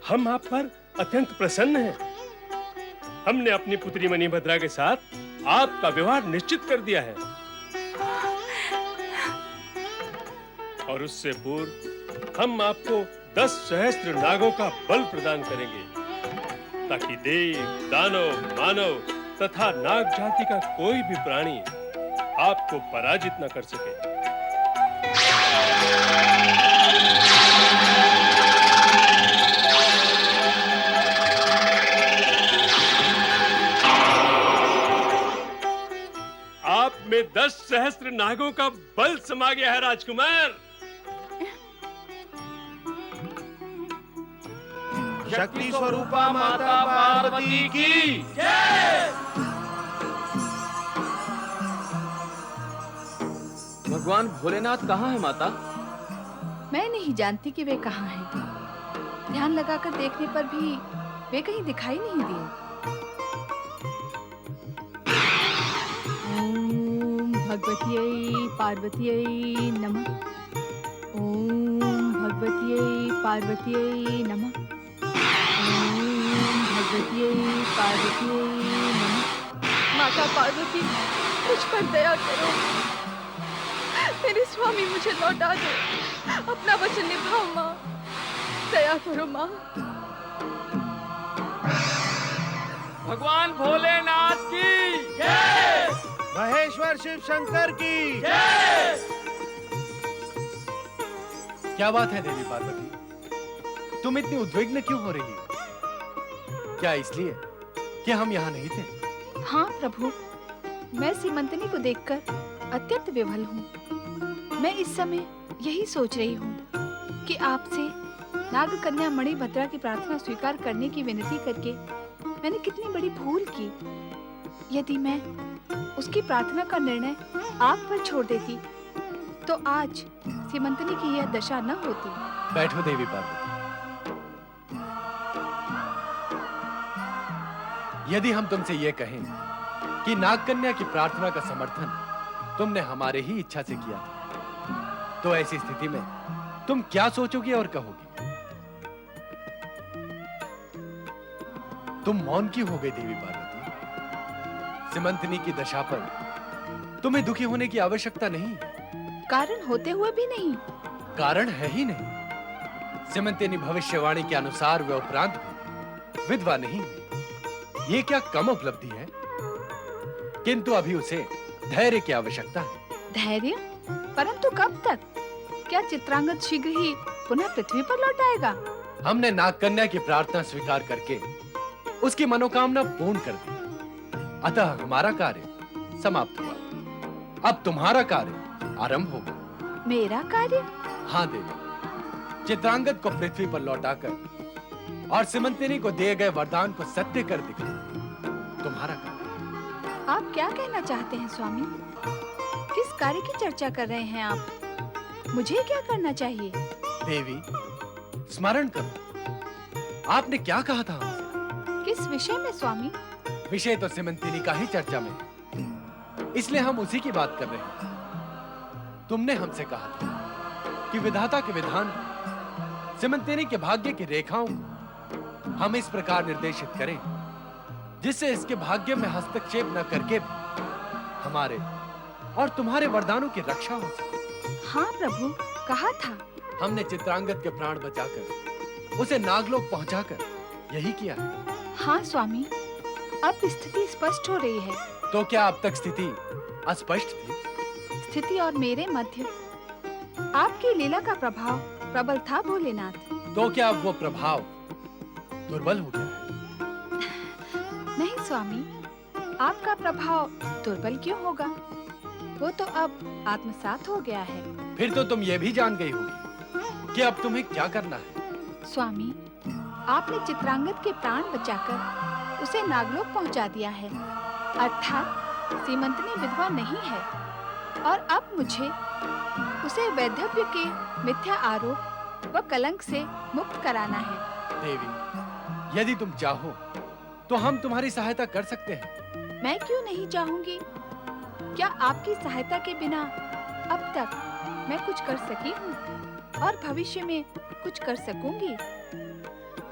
हम आप पर अत्यंत प्रसन्न हैं। हमने अपनी पुत्री मणिभद्रा के साथ आपका विवाह निश्चित कर दिया है, और उससे पूर्व हम आपको 10 सहस्त्र नागों का बल प्रदान करेंगे, ताकि देव, दानव, मानव तथा नाग जाति का कोई भी प्राणी आपको पराजित न कर सके। आप में 10 सहस्त्र नागों का बल समा गया है राजकुमार। शक्ति स्वरूपा माता पार्वती की जय। भगवान भोलेनाथ कहाँ है माता? मैं नहीं जानती कि वे कहाँ हैं। ध्यान लगाकर देखने पर भी वे कहीं दिखाई नहीं दिए। ओम भगवत्यै पार्वत्यै नमः। ओम भगवत्यै पार्वत्यै नमः। ओम भगवत्यै पार्वत्यै नमः। माता पार्वती, मुझ पर दया करो। मेरे स्वामी मुझे लौटा दो। अपना वचन निभाओ माँ। दया करो माँ। भगवान भोलेनाथ की जय। महेश्वर शिव शंकर की जय। क्या बात है देवी पार्वती, तुम इतनी उद्विग्न क्यों हो रही हो? क्या इसलिए कि हम यहाँ नहीं थे? हाँ प्रभु, मैं सीमंतनी को देखकर अत्यंत विवल हूँ। मैं इस समय यही सोच रही हूँ कि आपसे नागकन्या मणिभद्रा की प्रार्थना स्वीकार करने की विनती करके मैंने कितनी बड़ी भूल की। यदि मैं उसकी प्रार्थना का निर्णय आप पर छोड़ देती तो आज सीमंतनी की यह दशा न होती। बैठो देवी पार्वती। यदि हम तुमसे ये कहें कि नागकन्या की प्रार्थना का समर्थन तुमने हमारे ही इच्छा से किया था, तो ऐसी स्थिति में तुम क्या सोचोगी और कहोगी? तुम मौन क्यों हो गई देवी पार्वती? सीमंतनी की दशा पर तुम्हें दुखी होने की आवश्यकता नहीं। कारण होते हुए भी नहीं। कारण है ही नहीं। सीमंतनी भविष्यवाणी के अनुसार वे उपरांत भी विधवा नहीं हुई। ये क्या कम उपलब्धि है? किंतु अभी उसे धैर्य की आवश्यकता है। धैर्य? परंतु कब तक? क्या चित्रांगद शीघ्र ही पुनः पृथ्वी पर लौट आएगा? हमने नागकन्या की प्रार्थना स्वीकार करके उसकी मनोकामना पूर्ण कर दी। अतः हमारा कार्य समाप्त हुआ। अब तुम्हारा कार्य आरंभ होगा। मेरा कार्य? हाँ देवी, चित्रांगद को पृथ्वी पर लौटाकर और सीमंतनी को दिए गए वरदान को सत्य कर दिखाना तुम्हारा कार्य। आप क्या कहना चाहते हैं स्वामी? किस कार्य की चर्चा कर रहे हैं आप? मुझे क्या करना चाहिए? देवी, स्मरण करो, आपने क्या कहा था हमसे? किस विषय में स्वामी? विषय तो सीमंतनी का ही चर्चा में, इसलिए हम उसी की बात कर रहे हैं। तुमने हमसे कहा था कि विधाता के विधान सीमंतनी के भाग्य की रेखाओं को हम इस प्रकार निर्देशित करें जिससे इसके भाग्य में हस्तक्षेप न करके भी हमारे और तुम्हारे वरदानों की रक्षा हो सके। हाँ प्रभु, कहा था। हमने चित्रांगद के प्राण बचाकर उसे नागलोक पहुंचाकर यही किया है। हाँ स्वामी, अब स्थिति स्पष्ट हो रही है। तो क्या अब तक स्थिति अस्पष्ट थी? स्थिति और मेरे मध्य आपकी लीला का प्रभाव प्रबल था भोलेनाथ। तो क्या अब वो प्रभाव दुर्बल हो गया है? नहीं स्वामी, आपका प्रभाव दुर्बल क्यों होगा? वो तो अब आत्मसात हो गया है। फिर तो तुम ये भी जान गई होगी कि अब तुम्हें क्या करना है। स्वामी, आपने चित्रांगद के प्राण बचाकर उसे नागलोक पहुंचा दिया है, अर्थात सीमंतनी विधवा नहीं है, और अब मुझे उसे वैधव्य के मिथ्या आरोप व कलंक से मुक्त कराना है। देवी, यदि तुम चाहो तो हम तुम्हारी सहायता कर सकते हैं। मैं क्यों नहीं चाहूंगी? क्या आपकी सहायता के बिना अब तक मैं कुछ कर सकी हूँ और भविष्य में कुछ कर सकूंगी?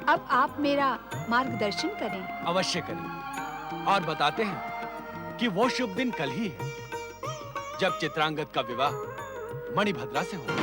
अब आप मेरा मार्गदर्शन करें। अवश्य करें, और बताते हैं कि वो शुभ दिन कल ही है जब चित्रांगद का विवाह मणिभद्रा से होगा।